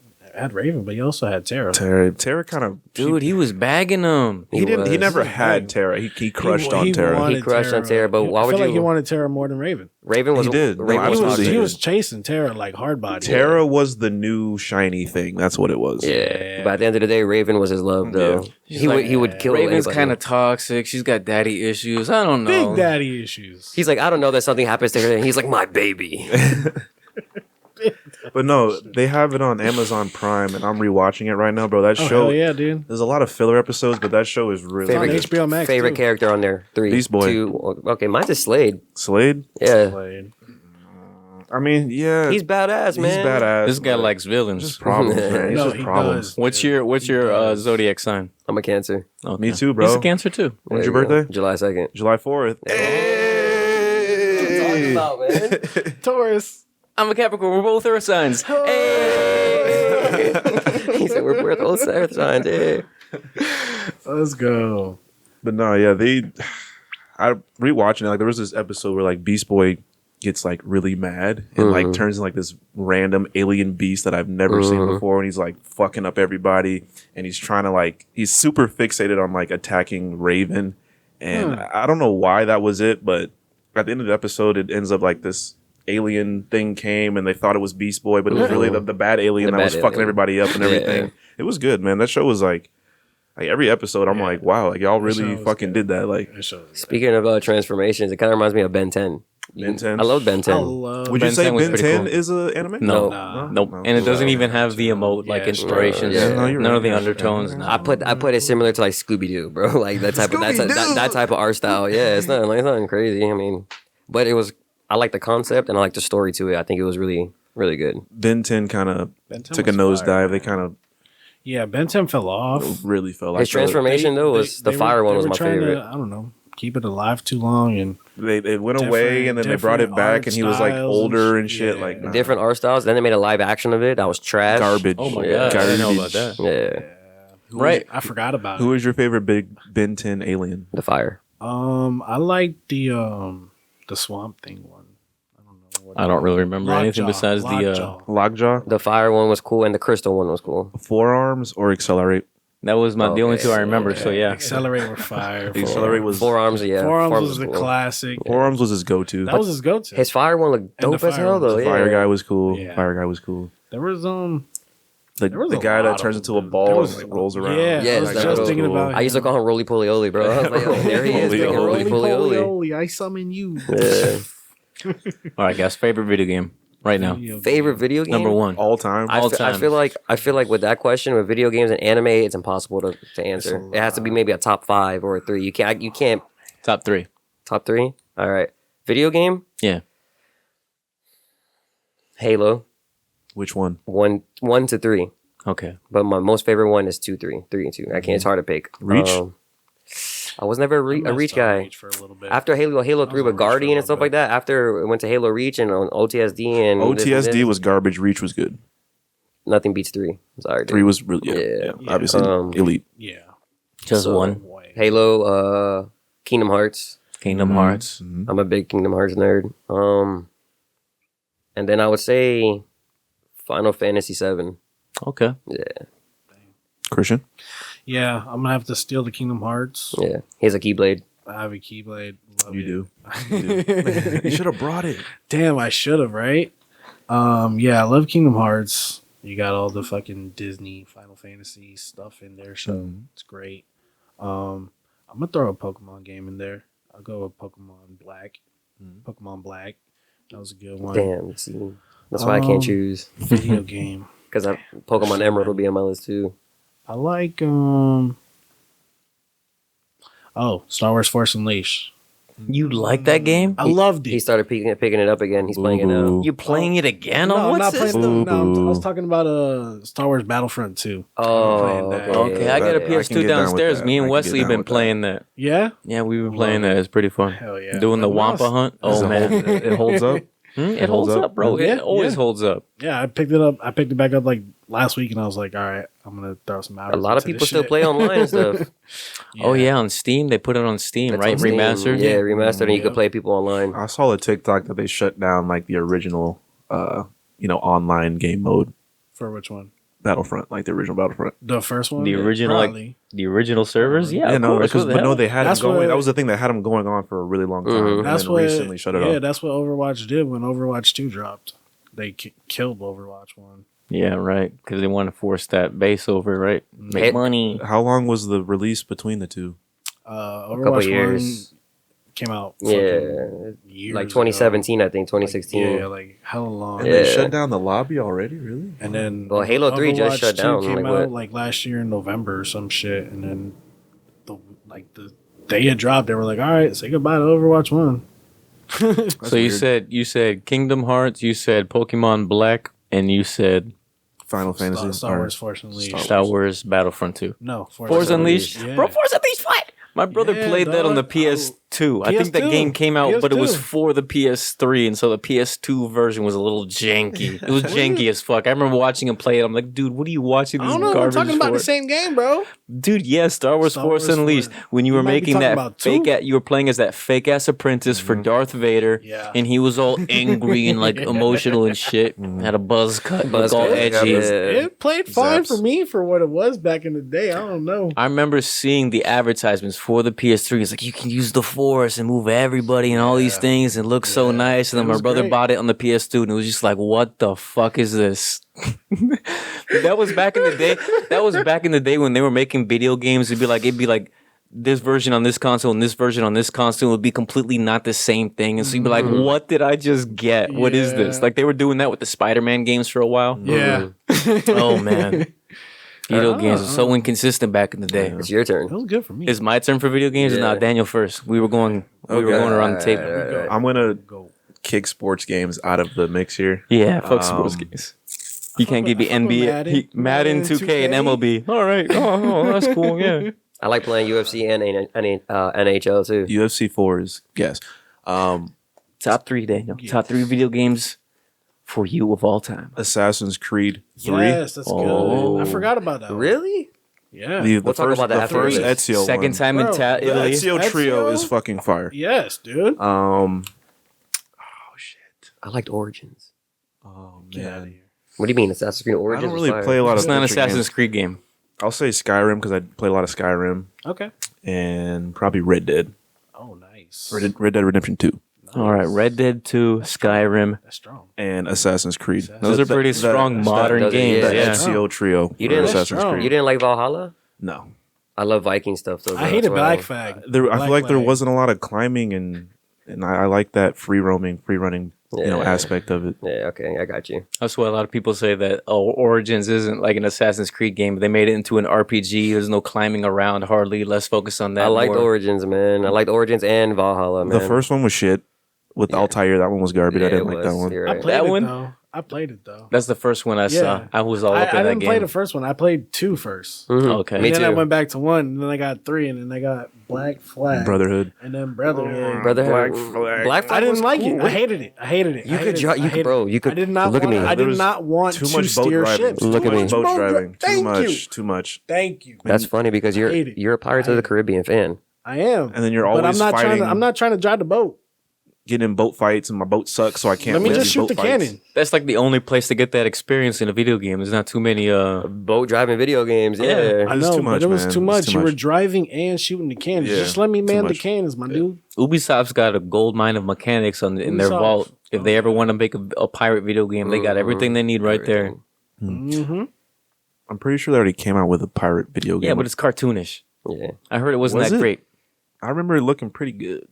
Raven, but he also had Terra. Terra kind of Dude, he was bagging them. He didn't. He was. never had Terra. He crushed on Terra. He crushed on Terra, but why I would feel like you- he wanted Terra more than Raven. Raven was He did. No, Raven was absolutely. toxic. He was chasing Terra like hard body. Terra was the new shiny thing. That's what it was. Yeah, but at the end of the day, Raven was his love, though. Yeah. He would kill Raven's anybody. kind of toxic. She's got daddy issues. I don't know. Big daddy issues. He's like, I don't know that something happens to her, and he's like, my baby. But no, they have it on Amazon Prime, and I'm rewatching it right now, bro. That Oh, show. hell yeah, dude. There's a lot of filler episodes, but that show is really on good. HBO Max, favorite too. character on there? 3, Beast Boy. 2. Okay, mine's is Slade. Slade. Yeah, Played. I mean, yeah, he's badass, man. He's badass. This guy but likes villains. just problems, man. He's No, just he problems. does. What's your zodiac sign? I'm a Cancer. Okay. Me too, bro. He's a Cancer too. When's your There you go. birthday? July 2nd. July 4th. Hey! man. Taurus. I'm a Capricorn. We're both Earth signs. He said we're both Earth signs. Yeah. Let's go. But no, yeah, I rewatching it. Like there was this episode where like Beast Boy gets like really mad and like turns into like this random alien beast that I've never seen before, and he's like fucking up everybody, and he's trying to like he's super fixated on like attacking Raven, and I don't know why that was it, but at the end of the episode, it ends up like this alien thing came and they thought it was Beast Boy, but it was really the bad alien The that was bad fucking alien. everybody up and everything. Yeah. It was good, man. That show was like every episode, I'm like, wow, like y'all show really was fucking good. did that. Like, That shows. Speaking of transformations, it kind of reminds me of Ben 10. Ben 10? I love Ben 10. I love would Ben you say 10 was Ben pretty 10 cool. is a anime? No. No. Nope. And it doesn't even have the emote like Yeah, inspirations. yeah. No, you're None right. of the undertones. I put it similar to like Scooby Doo, bro. Like that type of that type of art style. Yeah, it's nothing crazy. I mean, but I like the concept and I like the story to it. I think it was really Really good. Ben 10 kind of Ben 10 took a was nosedive. fire, They kind of Yeah, Ben 10 fell off. really fell. His transformation though was the fire one was my favorite. I don't know, keep it alive too long, and They went away and then they brought it different back art and he was like styles older and and shit. yeah. Like nah. Different art styles. Then they made a live action of it. That was trash. Garbage. Oh my Yeah. god, I didn't know about that. Yeah, Right. I forgot about Who it. was your favorite big Ben 10 alien? the fire. I like the Swamp Thing one. I don't know. What I don't really remember anything besides the. Lockjaw. Lockjaw, The fire one was cool, and the crystal one was cool. Forearms, or Accelerate? That was the only two I Okay. remember. So yeah, Accelerate were fire. Accelerate was Forearms, yeah. Forearms was the cool. classic. Forearms was his go-to. That was his go-to. His fire one looked And the dope as fire hell one though. was Yeah. Fire guy was cool. Yeah. Fire guy was cool. There was The There was the a guy lot that of turns them. into a There ball was- and like, rolls around. Yeah, Yes, I was that just was thinking cool. about. I used to call him Roly Poly Oly, bro. I was like, oh, there he is. Roly Roly, Oly. Roly Poly Oly. I summon you. Yeah. all right, guys. Favorite video game right now. Favorite video game? Number one. All time. I time. feel like with that question with video games and anime, it's impossible to answer. It has to be maybe a top 5 or a 3. You can't Top 3. top 3. All right, video game. Yeah. Halo Which one? 1 to 3, Okay. but my most favorite one is 2, 3 and 2. I can't. It's hard to pick. Reach? I was never a Reach guy. For a little bit. After Halo 3 was with on Reach Guardian for a and stuff little like that, after it went to Halo Reach and on OTSD and this and OTSD this, was garbage. Reach was good. nothing beats 3. Sorry, dude. 3 was really Yeah. obviously elite. yeah. Just So- one. Halo, Kingdom Hearts. Kingdom Hearts. I'm a big Kingdom Hearts nerd. And then I would say Final Fantasy 7. Okay. Yeah, Christian. Yeah, I'm gonna have to steal the Kingdom Hearts. yeah. He has a Keyblade. I have a Keyblade. Love You it. do. You should have brought it. Damn, I should have, right? Yeah, I love Kingdom Hearts. You got all the fucking Disney Final Fantasy stuff in there, so it's great. I'm gonna throw a Pokemon game in there. I'll go with Pokemon Black. Pokemon Black. That was a good one. Damn, see, that's why I can't choose. Video game. Because Pokemon Emerald will be on my list too. I like Star Wars Force Unleashed. You like that game? I loved He it. started picking it up again. He's playing it now. Boo-boo. You playing it again? No, on I'm what not playing system? no, I was Boo. talking about Star Wars Battlefront 2. Oh, playing that. Okay, I got a I can PS2 get down with downstairs. that. Me I and can Wesley get have down been with that. playing that. Yeah? Yeah, we were playing that. It's pretty fun. Hell yeah. Doing the But Wampa hunt. Oh Does it man, hold- it holds up. It holds up, bro. Yeah, It always yeah. holds up. Yeah, I picked it up. I picked it back up like last week, and I was like, all right, I'm gonna throw some hours. a lot of into people this still shit. play online and stuff. Oh yeah, on Steam they put it on Steam, It's right? on Steam. Remastered. Yeah, remastered, and you Yeah. can play people online. I saw a TikTok that they shut down like the original, online game mode For which one? Battlefront, like the original Battlefront. The first one. The original, Probably. the original servers. Yeah, Yeah, of no, course. because What the but no, hell? they had That's them going. what- That was the thing that had them going on for a really long time. Mhm. And That's then what. recently shut it Yeah, off. that's what Overwatch did when Overwatch 2 dropped. They killed Overwatch 1. Yeah, right. Because they want to force that base over, right? Make Hey- money. How long was the release between the two? Overwatch couple 1 years. came out. Yeah, Years like ago. 2017, I think 2016. Yeah, like hella long. And Yeah. they shut down the lobby already? Really? And then Well, Halo 3 just Overwatch shut 2 down, Came like out what? like last year in November or some shit, and then the day it dropped, they were like, "All right, say goodbye to Overwatch 1." So you said Kingdom Hearts, you said Pokemon Black, and you said Final Fantasy. Star or- Wars Force Unleashed. Star Wars Battlefront 2. No, Force Unleashed. Yeah. Bro, Force Unleashed, what? My brother Yeah, played that on the dog. PS2. I think that PS2. game came out, but it was PS2. for the PS3, and so the PS2 version was a little janky. It was janky as fuck. I remember watching him play it. I'm like, dude, what are you watching I this don't know. We're garbage talking about for? the same game, bro. Dude, yes, Star Wars Star Force Wars Unleashed. Force. When you We were might be making talking that about fake, two. you were playing as that fake ass apprentice for Darth Vader, Yeah. and he was all angry and like emotional and shit. Had a buzz cut, looked all cut, edgy. yeah. It played fine Zaps. for me for what it was back in the day. I don't know. I remember seeing the advertisements for the PS3. It's like you can use the Force and move everybody and all these things and look so nice. And then It my was brother great. bought it on the PS2 and it was just like, what the fuck is this? That was back in the day. That was back in the day when they were making video games. It'd be like this version on this console and this version on this console would be completely not the same thing. And so you'd be like, what did I just get? What is this? Yeah. Like they were doing that with the Spider-Man games for a while. Yeah. Oh man. Video games were so inconsistent back in the day. It's your turn. It was good for me. It's my turn for video games. Yeah. Nah, Daniel first. We were going around the table. Right. I'm gonna Go. kick sports games out of the mix here. Yeah, fuck sports games. You can't give me NBA, Madden 2K, and MLB. All right. Oh, that's cool. Yeah. I like playing UFC and NHL too. UFC 4 is guess. Top 3, Daniel. Top 3 video games for you of all time. Assassin's Creed 3. Yes, that's good. I forgot about that. Really? Yeah. The We'll talk first, about that the after first this. Ezio Second one. time in Bro, The Italy. Ezio trio Ezio? is fucking fire. Yes, dude. I liked Origins. Oh Get out of man, here. What do you mean Assassin's Creed I Origins? don't was really fire? play a lot It's of. not an adventure Assassin's games. Creed game. I'll say Skyrim because I play a lot of Skyrim Okay. and probably Red Dead. Oh, nice. Red Dead Redemption 2 All right. Red Dead 2, Skyrim. That's strong. and Assassin's Creed. Those are pretty strong modern those are- games. yeah. The Yeah. Ezio trio. You for didn't- Assassin's strong. Creed. You didn't like Valhalla? No, I love Viking stuff though. I hated Black Flag. I Black feel like there Flag. wasn't a lot of climbing and I like that free running, Yeah. aspect of it. Yeah, okay, I got you. That's why a lot of people say that Origins isn't like an Assassin's Creed game. They made it into an RPG. There's no climbing around hardly. Let's focus on that. I liked more. Origins, man. I liked Origins and Valhalla, man. The first one was shit. With Altair, that one was garbage. I didn't like that one. You're I right. played That it one? though. I played it though. That's the first one I saw. Yeah. I was all up in I that didn't play game. the first one. I played 2 first. Mhm. Okay. Me And then I too. went back to 1, and then I got 3, and then I got Black Flag. Brotherhood. And then Brotherhood. Brotherhood. Black Flag. I didn't was like cool. it. I hated it. I hated it. You I could hated ju- it. you I could- hated bro, it. you could- I did not look at want, me. I There did was not want Too to much boat steer driving. ships. Look too at me. much boat Boat driving. Too Thank much. you. Too much. Thank you. That's funny because I hate it. you're a Pirates of the Caribbean fan. I am. And then you're But always I'm not fighting. I'm not trying to drive the boat. Getting in boat fights, and my boat sucks, so I can't. Let me win just these shoot boat the fights. cannon. That's like the only place to get that experience in a video game. There's not too many. Boat driving video games, yeah. I It's know, too much, but it was man. too It's much. too You were much. driving and shooting the cannons. Yeah, Just let me too man the much. cannons, my dude. Ubisoft's got a gold mine of mechanics in their Ubisoft. vault. If they ever want to make a pirate video game, they got everything they need right there. Mm-hmm. I'm pretty sure they already came out with a pirate video game. Yeah, but it's cartoonish. Yeah. I heard it wasn't Was that it? great. I remember it looking pretty good.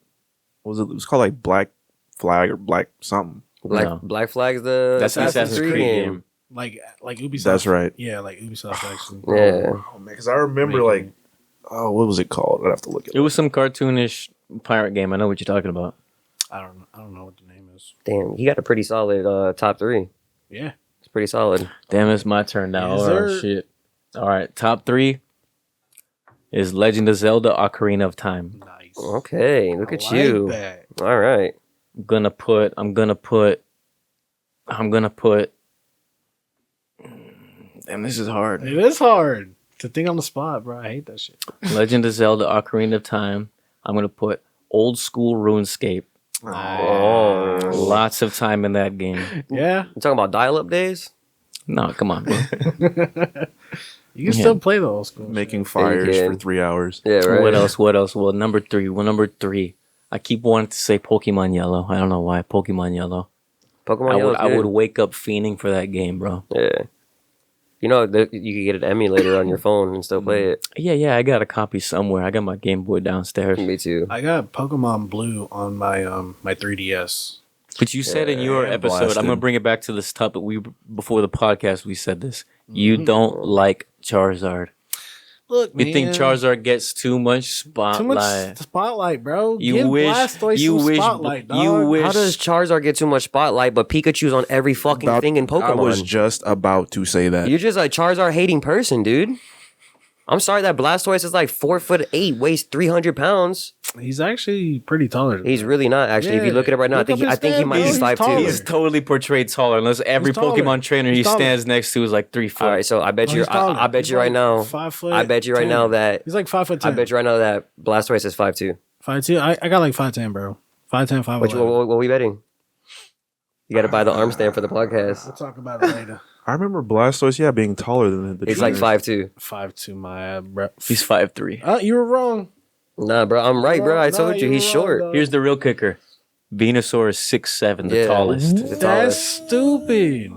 What was it? It was called like Black Flag or Black something. No. Black Flag's the That's the Assassin's Creed game. Like Ubisoft. That's right. Yeah, like Ubisoft actually. Yeah. Oh man, because I remember like, what was it called? I'd have to look it It up. was some cartoonish pirate game. I know what you're talking about. I don't know what the name is. Damn, he got a pretty solid top 3. Yeah. It's pretty solid. Damn, it's my turn now. Is Oh, there- shit. All right, top 3 is Legend of Zelda: Ocarina of Time. Nice. Okay, look I at like you. that. All right. I'm gonna put. Damn, this is hard. It is hard to think on the spot, bro. I hate that shit. Legend of Zelda: Ocarina of Time. I'm gonna put old school RuneScape. Oh. Lots of time in that game. Yeah. You talking about dial-up days? No, come on, bro. You can still play the old school. Making you fires for can. 3 hours. Yeah, right. What else? What else? Well, number three. I keep wanting to say Pokemon Yellow. I don't know why. Pokemon Yellow. Pokemon I Yellow's would good. wake up fiending for that game, bro. Yeah. You know, you could get an emulator on your phone and still play it. Yeah. I got a copy somewhere. I got my Game Boy downstairs. Me too. I got Pokemon Blue on my my 3DS. But you said in your Yeah, episode, blasted. I'm gonna bring it back to this topic. Before the podcast, we said this. You don't like Charizard. Look, You think Charizard gets too much spotlight? too much spotlight, bro? You Give wish- Blastoise you some wish- spotlight, dog. you wish- How does Charizard get too much spotlight, but Pikachu's on every fucking thing in Pokemon? I was just about to say that. You're just a Charizard hating person, dude. I'm sorry that Blastoise is like 4'8", weighs 300 pounds. He's actually pretty taller. than He's that. really not actually. If you Yeah. look at it right now, Look I think up his he stand, might bro. be He's 5'2". taller. He's totally portrayed taller, unless every He's taller. Pokemon trainer he He's taller. stands next to is like 3 foot. All right, so I bet No, you, he's taller. I bet He's you right like now, 5'10". I bet you right now that, He's like 5'10". I bet you right now that Blastoise is 5'2". 5'2". I got like 5'10", bro. 5'10", 5'11". What we betting? You got to buy the arm stand for the podcast. We'll talk about it later. I remember Blastoise, being taller than the He's like trainers. 5'2". 5'2", my bro. He's 5'3". You were wrong. Nah, bro, I'm right, bro. I Nah, told you, you he's were short. wrong, dog. Here's the real kicker. Venusaur is 6'7", the Yeah. tallest. The That's tallest. stupid.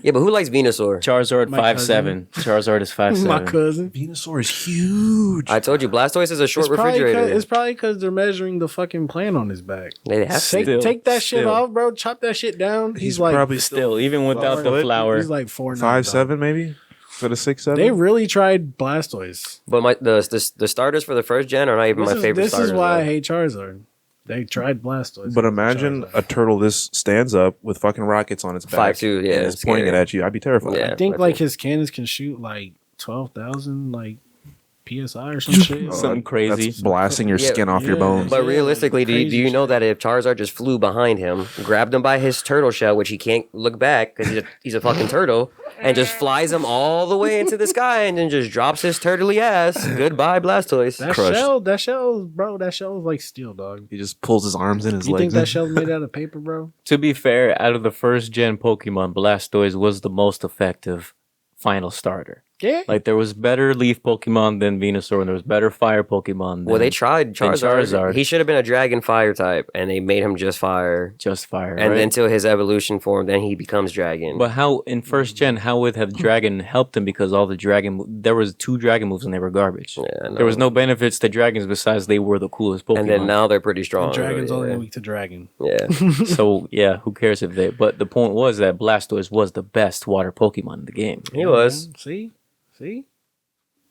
Yeah, but who likes Venusaur? Charizard My 5'7". Charizard is 5'7". My cousin. Venusaur is huge. I told you, Blastoise is a short refrigerator. It's probably because they're measuring the fucking plant on his back. They have Take, to. Still. take that shit Still. off, bro. Chop that shit down. He's, He's like probably Still, even without the 4'4". flower. He's like 4'9". 5'7", maybe instead of 6'7". They really tried Blastoise. But the starters for the first gen are not even my favorite This starters. is why I though. hate Charizard. They tried Blastoise. But imagine a turtle this stands up with fucking rockets on its back. 5'2", yeah, and it's pointing it at you. I'd be terrified. Yeah. I think like his cannons can shoot like 12,000 like PSI or some shit. Something crazy. That's blasting your skin off your Yeah. bones. But Yeah, realistically, like do you crazy know shit. that if Charizard just flew behind him, grabbed him by his turtle shell, which he can't look back because he's a fucking turtle, and just flies him all the way into the sky and then just drops his turtley ass, goodbye Blastoise. That Crushed. that shell is like steel, dog. He just pulls his arms in his You think legs. that shell's made out of paper, bro? To be fair, out of the first gen Pokemon, Blastoise was the most effective final starter. Yeah. Like there was better Leaf Pokemon than Venusaur, and there was better Fire Pokemon than Well, they tried Charizard. Charizard. He should have been a Dragon Fire type, and they made him just Fire. just Fire. And right? then until his evolution form, then he becomes Dragon. But how in first gen, how would have Dragon helped him? Because all the Dragon, there was 2 Dragon moves and they were garbage. Yeah, There was no benefits to Dragons besides they were the coolest Pokemon. and then now they're pretty strong. Dragon's yeah. only weak to dragon. Yeah. So yeah, who cares if they? But the point was that Blastoise was the best water Pokemon in the game. He was. See?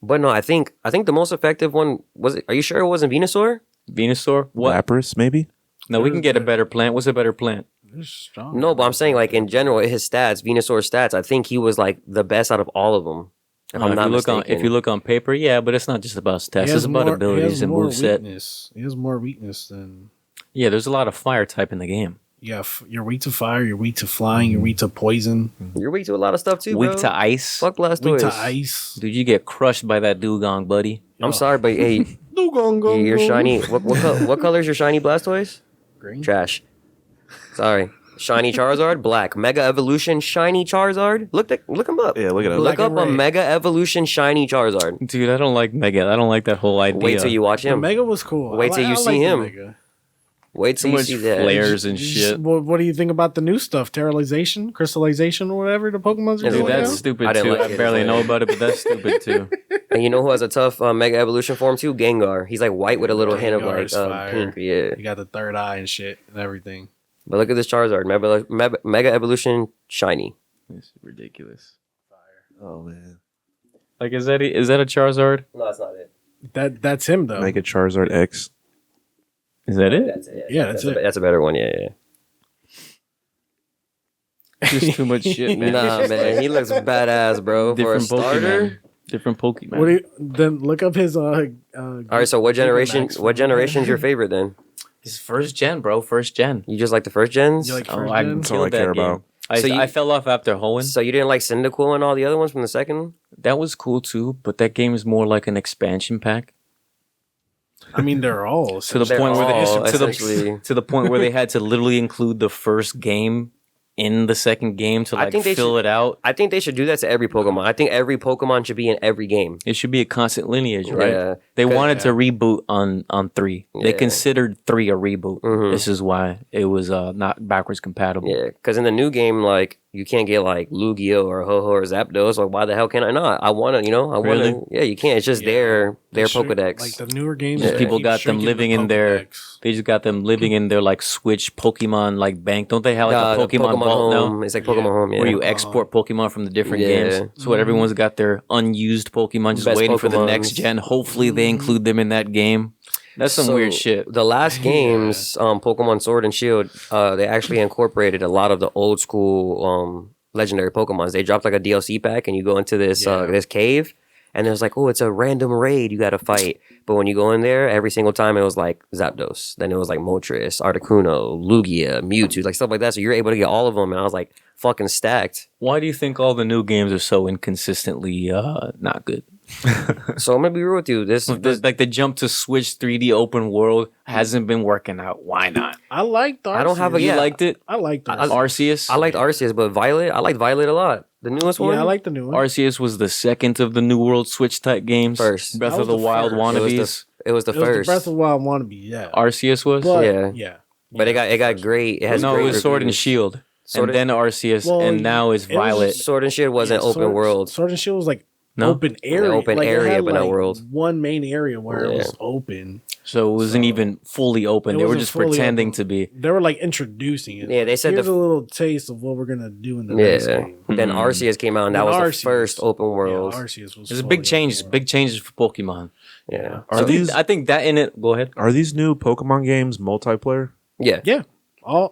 But no, I think the most effective one was it. Are you sure it wasn't Venusaur? Venusaur, what? Lapras, maybe? No, we can get a better plant. What's a better plant? It's strong. No, but I'm saying like in general, his stats, Venusaur's stats, I think he was like the best out of all of them. If I'm if not you look mistaken. if you look on paper, yeah, but it's not just about He stats. has It's about more- abilities he has and more moveset. weakness. He has more weakness than Yeah, there's a lot of fire type in the game. you're weak to fire, you're weak to flying, you're weak to poison, You're weak to a lot of stuff too, Weak bro. to ice. Fuck Blastoise. weak to ice. Dude, you get crushed by that Dugong, buddy. I'm sorry, but hey, your shiny. What color is your shiny Blastoise? Green. Trash. Sorry. Shiny Charizard, black. Mega Evolution, shiny Charizard. Look him up. Yeah, look it up. Look Black up and a red. Mega Evolution shiny Charizard. Dude, I don't like Mega. I don't like that whole idea. Wait till you watch The him. Mega was cool. Wait till you see the him. Mega. Wait Too till you much see that. flares and You just- shit. what do you think about the new stuff? Terralization, crystallization, or whatever the Pokemon's are Dude, Dude, doing that's now? stupid I didn't too. like I it barely as know well. about it, but that's stupid too. And you know who has a tough Mega Evolution form too? Gengar. He's like white with a little hint of like Gengar's fire. pink. Yeah. You got the third eye and shit and everything. But look at this Charizard. Mega Evolution shiny. It's ridiculous. Oh, man. Like, is that a Charizard? No, that's not it. That's him though. Mega Charizard X. Is that it? That's it. Yeah, that's it. That's a better one. Yeah. Just too much shit, man. Nah, man. He looks badass, bro. For a Different starter. Pokemon. Different Pokemon. What do you, then look up his All right, so what generation? What generation's your favorite then? It's first gen, bro. First gen. You just like the first gens? You like Oh, first I gen? That's all I killed that care game. about. I, So you- I fell off after Hoenn. So you didn't like Cyndaquil and all the other ones from the second one? That was cool too, but that game is more like an expansion pack I mean, they're all to the They're point where all they essentially- to the point where they had to literally include the first game in the second game to I like think they fill should- it out. I think they should do that to every Pokemon. I think every Pokemon should be in every game. It should be a constant lineage, right? Yeah. They 'Cause- wanted to reboot on 3. They Yeah. considered 3 a reboot. Mhm. This is why it was not backwards compatible. Yeah, because in the new game, like you can't get like Lugia or Ho-Ho or Zapdos. Like, why the hell can I not? I want to, I want to. Really? Yeah, you can't. It's just their Pokedex. Like the newer games, Just they people keep got them shrinking living the in their. Pokedex. They just got them living in their like Switch Pokemon like bank. Don't they have like a the Pokemon Vault now? Home. It's like Pokemon Home. Yeah. Where you export Pokemon from the different Yeah. games. So everyone's got their unused Pokemon just Best waiting for the Pokemons. next gen. Hopefully they include them in that game. That's some So, weird shit. The last games, Pokemon Sword and Shield, they actually incorporated a lot of the old school legendary Pokemons. They dropped like a DLC pack, and you go into this this cave, and there's like, oh, it's a random raid you got to fight. But when you go in there, every single time it was like Zapdos, then it was like Moltres, Articuno, Lugia, Mewtwo, like stuff like that. So you're able to get all of them, and I was like fucking stacked. Why do you think all the new games are so inconsistently not good? So I'm gonna be real with you. This Like the jump to Switch 3D open world hasn't been working out. Why not? I liked Arceus. I don't have a- You Yeah. liked it? I liked I- Arceus. Arceus? I liked Arceus, but Violet, I liked Violet a lot. The newest one. Yeah, I like the new one. Arceus was the second of the New World Switch type games. First. Breath That of the was the Wild first. wannabes. It was the It was first. the Breath of the Wild wannabe, yeah. Arceus was? But, Yeah. yeah. But it got great. It has No, it great was Sword and reviews. Shield. Sword and then Arceus, Well, and now it's it was Violet. Sword and Shield wasn't open world. Sword and Shield was like No? open area. Open like, it area, had, but not like, world. One main area where it Yeah. was open. So it wasn't even fully open. They were just pretending to be. They were like introducing it. Yeah, they said here's a little taste of what we're gonna do in the Yeah. next game. Then Arceus came out, and that was the Arceus. first open world. Yeah, Arceus was There's a big changes. Big changes for Pokemon. Yeah. Are these I think that in it. Go ahead. are these new Pokemon games multiplayer? Yeah.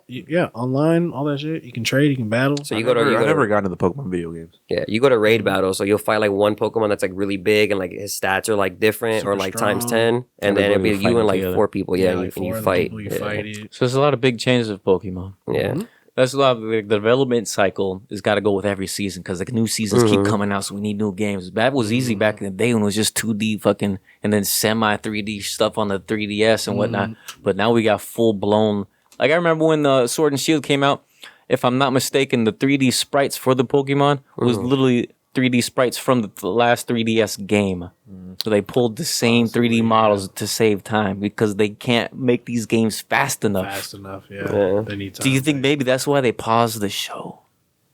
Yeah, online, all that shit. You can trade, you can battle. So you go to I never got into the Pokemon video games. Yeah, you go to raid battle, so you'll fight like one Pokemon that's like really big and like his stats are like different or Super like strong. times 10, and then it'll be Everybody you and like fighting together. 4 people. Yeah, like and you four fight. people, you Yeah. fight it. So there's a lot of big changes of Pokemon. Yeah. That's a lot of the development cycle has got to go with every season because like new seasons keep coming out, so we need new games. That was easy back in the day when it was just 2D fucking and then semi 3D stuff on the 3DS and whatnot. But now we got full blown. Like I remember when the Sword and Shield came out. If I'm not mistaken, the 3D sprites for the Pokemon was literally 3D sprites from the last 3DS game. So they pulled the same 3D models to save time because they can't make these games fast enough. Fast enough, Yeah. They need time. Do you think maybe that's why they paused the show?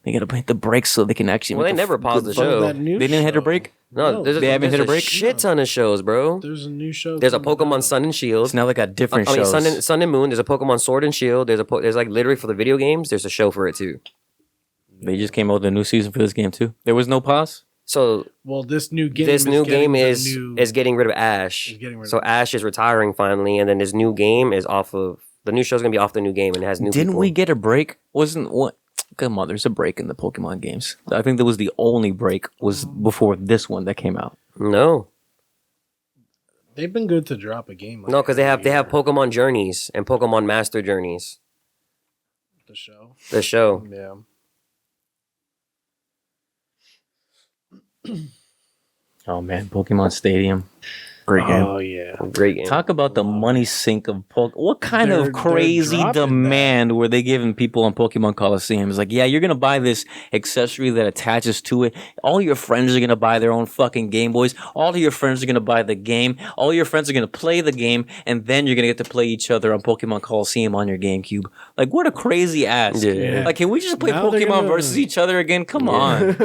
They gotta hit the brakes so they can actually. Well, they make never paused the show. That new They didn't hit a show. break. No, there's they haven't hit a break? Shit ton of shows, bro. There's a new show. There's a coming Pokemon out. Sun and Shield. So now they got different I mean, shows. Sun and Moon. There's a Pokemon Sword and Shield. There's like literally for the video games. There's a show for it too. They just came out with a new season for this game too. There was no pause. So Well, this new game. this new game the is new- getting rid of Ash. Is getting rid So of Ash is retiring finally, and then this new game is off of the new show's gonna be off the new game, and it has new. Didn't people. we get a break? Wasn't what? Come on, there's a break in the Pokemon games. I think that was the only break was before this one that came out. No, They've been good to drop a game. Like no, because they have every year. Pokemon Journeys and Pokemon Master Journeys. the show. The show. Yeah. Oh man, Pokemon Stadium. Great game. Oh yeah. Great game. Talk about the money sink of Pokemon. What kind They're of crazy dropping demand were they giving people on Pokemon Coliseum? It's like, yeah, you're going to buy this accessory that attaches to it. All your friends are going to buy their own fucking Game Boys. All of your friends are going to buy the game. All your friends are going to play the game. And then you're going to get to play each other on Pokemon Coliseum on your GameCube. Like, what a crazy ass. Yeah. Like, can we just play Now they're Pokemon gonna- versus each other again? Come on.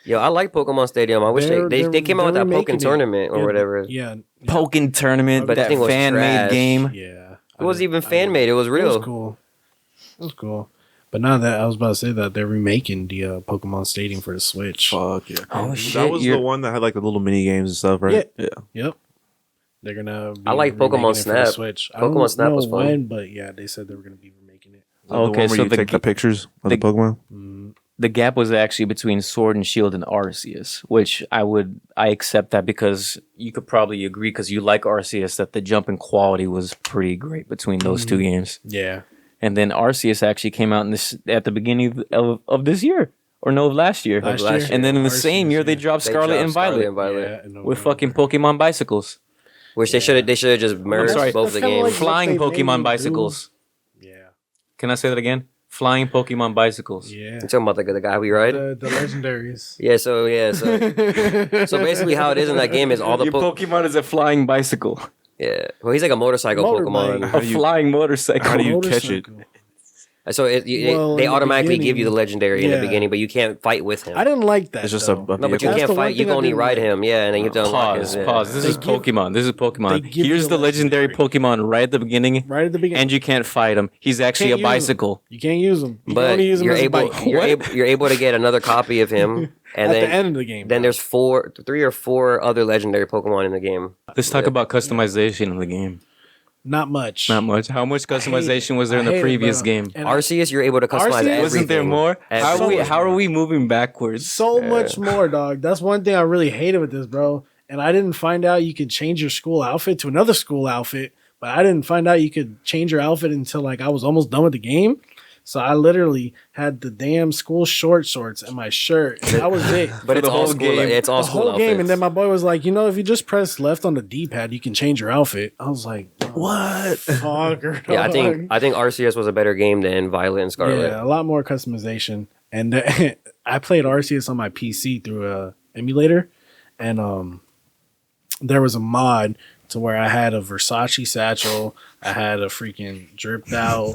Yo, I like Pokemon Stadium. I wish they came out with that they're Pokken remaking tournament or it. whatever. Yeah. Pokken Tournament, But that that thing was fan-made trash. game. Yeah. It wasn't even fan made. It was It real. was cool. It was cool. But now that I was about to say that they're remaking the Pokemon Stadium for the Switch. Fuck yeah. Oh, That shit, was you're- the one that had like the little mini games and stuff, right? Yeah. Yep. They're gonna. Be I like Pokemon remaking it for Snap. the Switch. I Pokemon don't Snap know was fun. when, but yeah, they said they were gonna be remaking it. The Okay, one where so you take the pictures of the Pokemon. The gap was actually between Sword and Shield and Arceus, which I accept that because you could probably agree because you like Arceus that the jump in quality was pretty great between those two games. Yeah. And then Arceus actually came out at the beginning of this year or no, of last year. Last year. And then in the Arceus, same year they yeah. dropped They Scarlet dropped and Violet Yeah, in with November. fucking Pokemon bicycles, Which they should have just merged sorry. both the That's kinda games. like- flying they made Pokemon me bicycles. Yeah. Can I say that again? Flying Pokemon bicycles. Yeah. You talking about the guy we ride? The legendaries. Yeah, so basically how it is in that game is all the Your Pokemon is a flying bicycle, yeah. Well, he's like a motorcycle Motorbike. Pokemon. How a do you- flying motorcycle. How do you catch it? Motorcycle. So Well, they in the automatically give you the beginning- legendary in the yeah. beginning, but you can't fight with him. I didn't like that. It's just though. a No, but you That's can't the one fight. You thing can I only didn't ride like. him. Yeah, and then you have to unlock Pause, him. Yeah. pause. This They is give- Pokemon. This is they Pokemon. give you Here's the the legendary legendary. Pokemon right at the beginning, Right at the beginning. and you can't fight him. He's actually Can't a use him. bicycle. You can't use them. You can But only use them you're as a able, bike. you're able to get another copy of him, and At then the end of the game. then there's 3 or 4 other legendary Pokemon in the game. Let's talk about customization in the game. not much. Not much. How much customization was there in I the hate it, previous bro. game? And Arceus, you're able to customize Arceus? everything. Wasn't there more? Everything. How are we moving backwards? so much more, dog. That's one thing I really hated with this, bro. And I didn't find out you could change your school outfit to another school outfit, but I didn't find out you could change your outfit until like I was almost done with the game. So I literally had the damn school short shorts and my shirt. And that was it. But it's the all whole school. game. It's all The school whole game, outfits. and then my boy was like, if you just press left on the D-pad, you can change your outfit. I was like, what? Fucker, yeah, dog. I think Arceus was a better game than Violet and Scarlet. Yeah, a lot more customization. And I played Arceus on my PC through a emulator, and there was a mod to where I had a Versace satchel, I had a freaking dripped out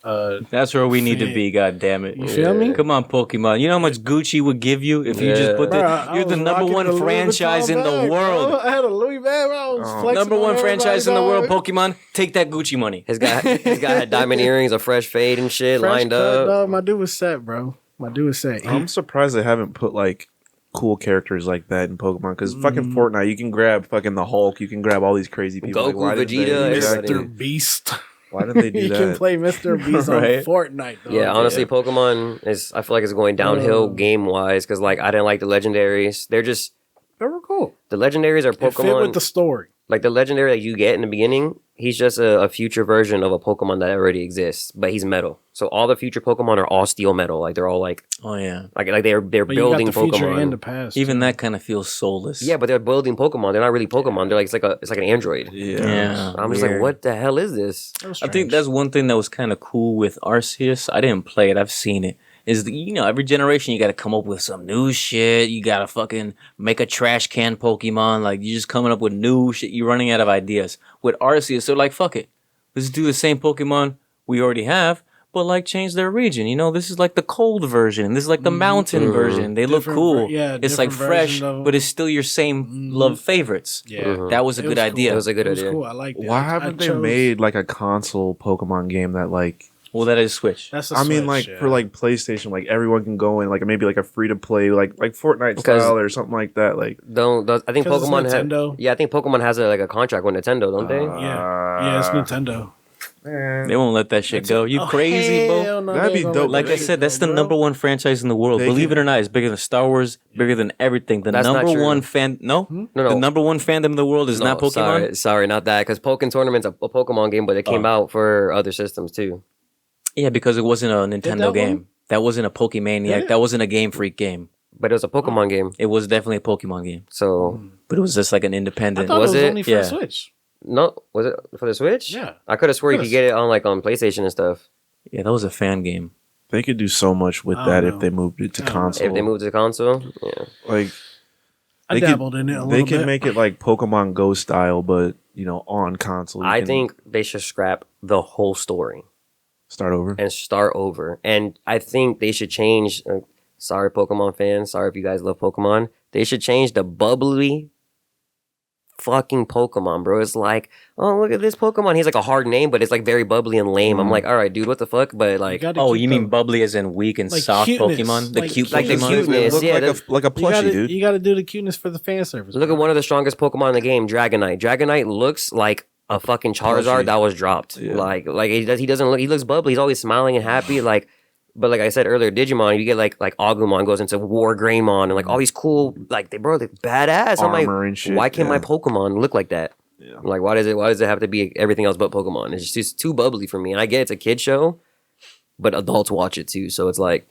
That's where we need to be. God damn it! You feel me? Come on, Pokemon. You know how much Gucci would give you if you just put you're the number one franchise in the world. Bro. I had a Louis bag, bro. I was flexing Number one on franchise in the everybody, world. dog. Pokemon, take that Gucci money. His guy had diamond earrings, a fresh fade and shit Fresh lined cut, up. dog. My dude was set, bro. My dude was set. I'm surprised they haven't put like cool characters like that in Pokemon because fucking Fortnite, you can grab fucking the Hulk, you can grab all these crazy people. Goku, why didn't Vegeta, exactly. Mr. Beast. Why did they do You that? can play Mr. Beast Right. on Fortnite, dog. Yeah, honestly, Pokemon is. I feel like it's going downhill game wise because like I didn't like the legendaries. They're just They were cool. the legendaries are It fit Pokemon. with the story. Like the legendary that you get in the beginning, he's just a future version of a Pokemon that already exists, but he's metal. So all the future Pokemon are all steel metal. Like they're all like Oh yeah. they're But you got building the future Pokemon. and the past. Even too. that kind of feels soulless. Yeah, but they're building Pokemon. They're not really Pokemon. They're like it's like an android. Yeah. I'm just like, weird. what the hell is this? That was I think strange. that's one thing that was kind of cool with Arceus. I didn't play it. I've seen it. Is every generation you got to come up with some new shit. You got to fucking make a trash can Pokemon. Like you're just coming up with new shit. You're running out of ideas. With Arceus, they're like, fuck it, let's do the same Pokemon we already have, but like change their region. This is like the cold version. This is like the mountain version. They look Different cool. different It's like fresh, version of 'em. but it's still your same love favorites. Yeah. That was a It good was idea. It was a good It was idea. cool. I liked it. Why I haven't they chose- made like a console Pokemon game that like? Well, that is Switch. That's a I mean, Switch, like yeah. for like PlayStation, like everyone can go in, like maybe like a free to play, like Fortnite Because- style or something like that. Like, I think 'Cause it's Pokemon Nintendo. I think Pokemon has a contract with Nintendo, don't they? Yeah, it's Nintendo. They won't let that shit go. You crazy, bro? Hell no, That'd they be ain't gonna dope. let Like that I shit said, that's go, the bro. number one franchise in the world. They Believe can- it or not, it's bigger than Star Wars, bigger than everything. The That's not number true. one fan, no, No, the no. number one fandom in the world is not Pokemon. Sorry, not that. Because Pokken Tournament's a Pokemon game, but it came out for other systems too. Yeah, because it wasn't a Nintendo that game. one? That wasn't a Pokemaniac. it? That wasn't a Game Freak game. But it was a Pokemon game, It was definitely a Pokemon game, so but it was just like an I independent. thought Was it was it? only for Yeah. Switch. no, was it for the Switch? Yeah. I could have swore you could Could've- get it on PlayStation and stuff. Yeah, that was a fan game. they could do so much with I that don't if know. they moved it to I don't know. console. If they moved to the console, yeah. like I they dabbled in it a they little can bit. make it like Pokemon Go style, but on console. You I can think they should scrap the whole story start over. and start over. And I think they should change. Sorry, Pokemon fans. Sorry if you guys love Pokemon. They should change the bubbly fucking Pokemon, bro. It's like, oh, look at this Pokemon. He's like a hard name, but it's like very bubbly and lame. I'm like, all right, dude, what the fuck? But like, gotta Oh, keep you mean the- bubbly as in weak and Like soft cuteness. Pokemon? The Like cute like the Pokemon? cute- They look yeah, like that's- a You plushie, gotta, dude. you gotta do the cuteness for the fan service. look at one of the strongest Pokemon in the game, Dragonite. Dragonite looks like a fucking Charizard Plushie. that was dropped. Yeah. Like he doesn't look. He looks bubbly. He's always smiling and happy. Like, but like I said earlier, Digimon, you get like Agumon goes into War Greymon and like all these cool like they badass. I'm like, Armor and shit, why can't my yeah. Pokemon look like that? Yeah. Like, why does it have to be everything else but Pokemon? It's just too bubbly for me. And I get it's a kid show, but adults watch it too. So it's like,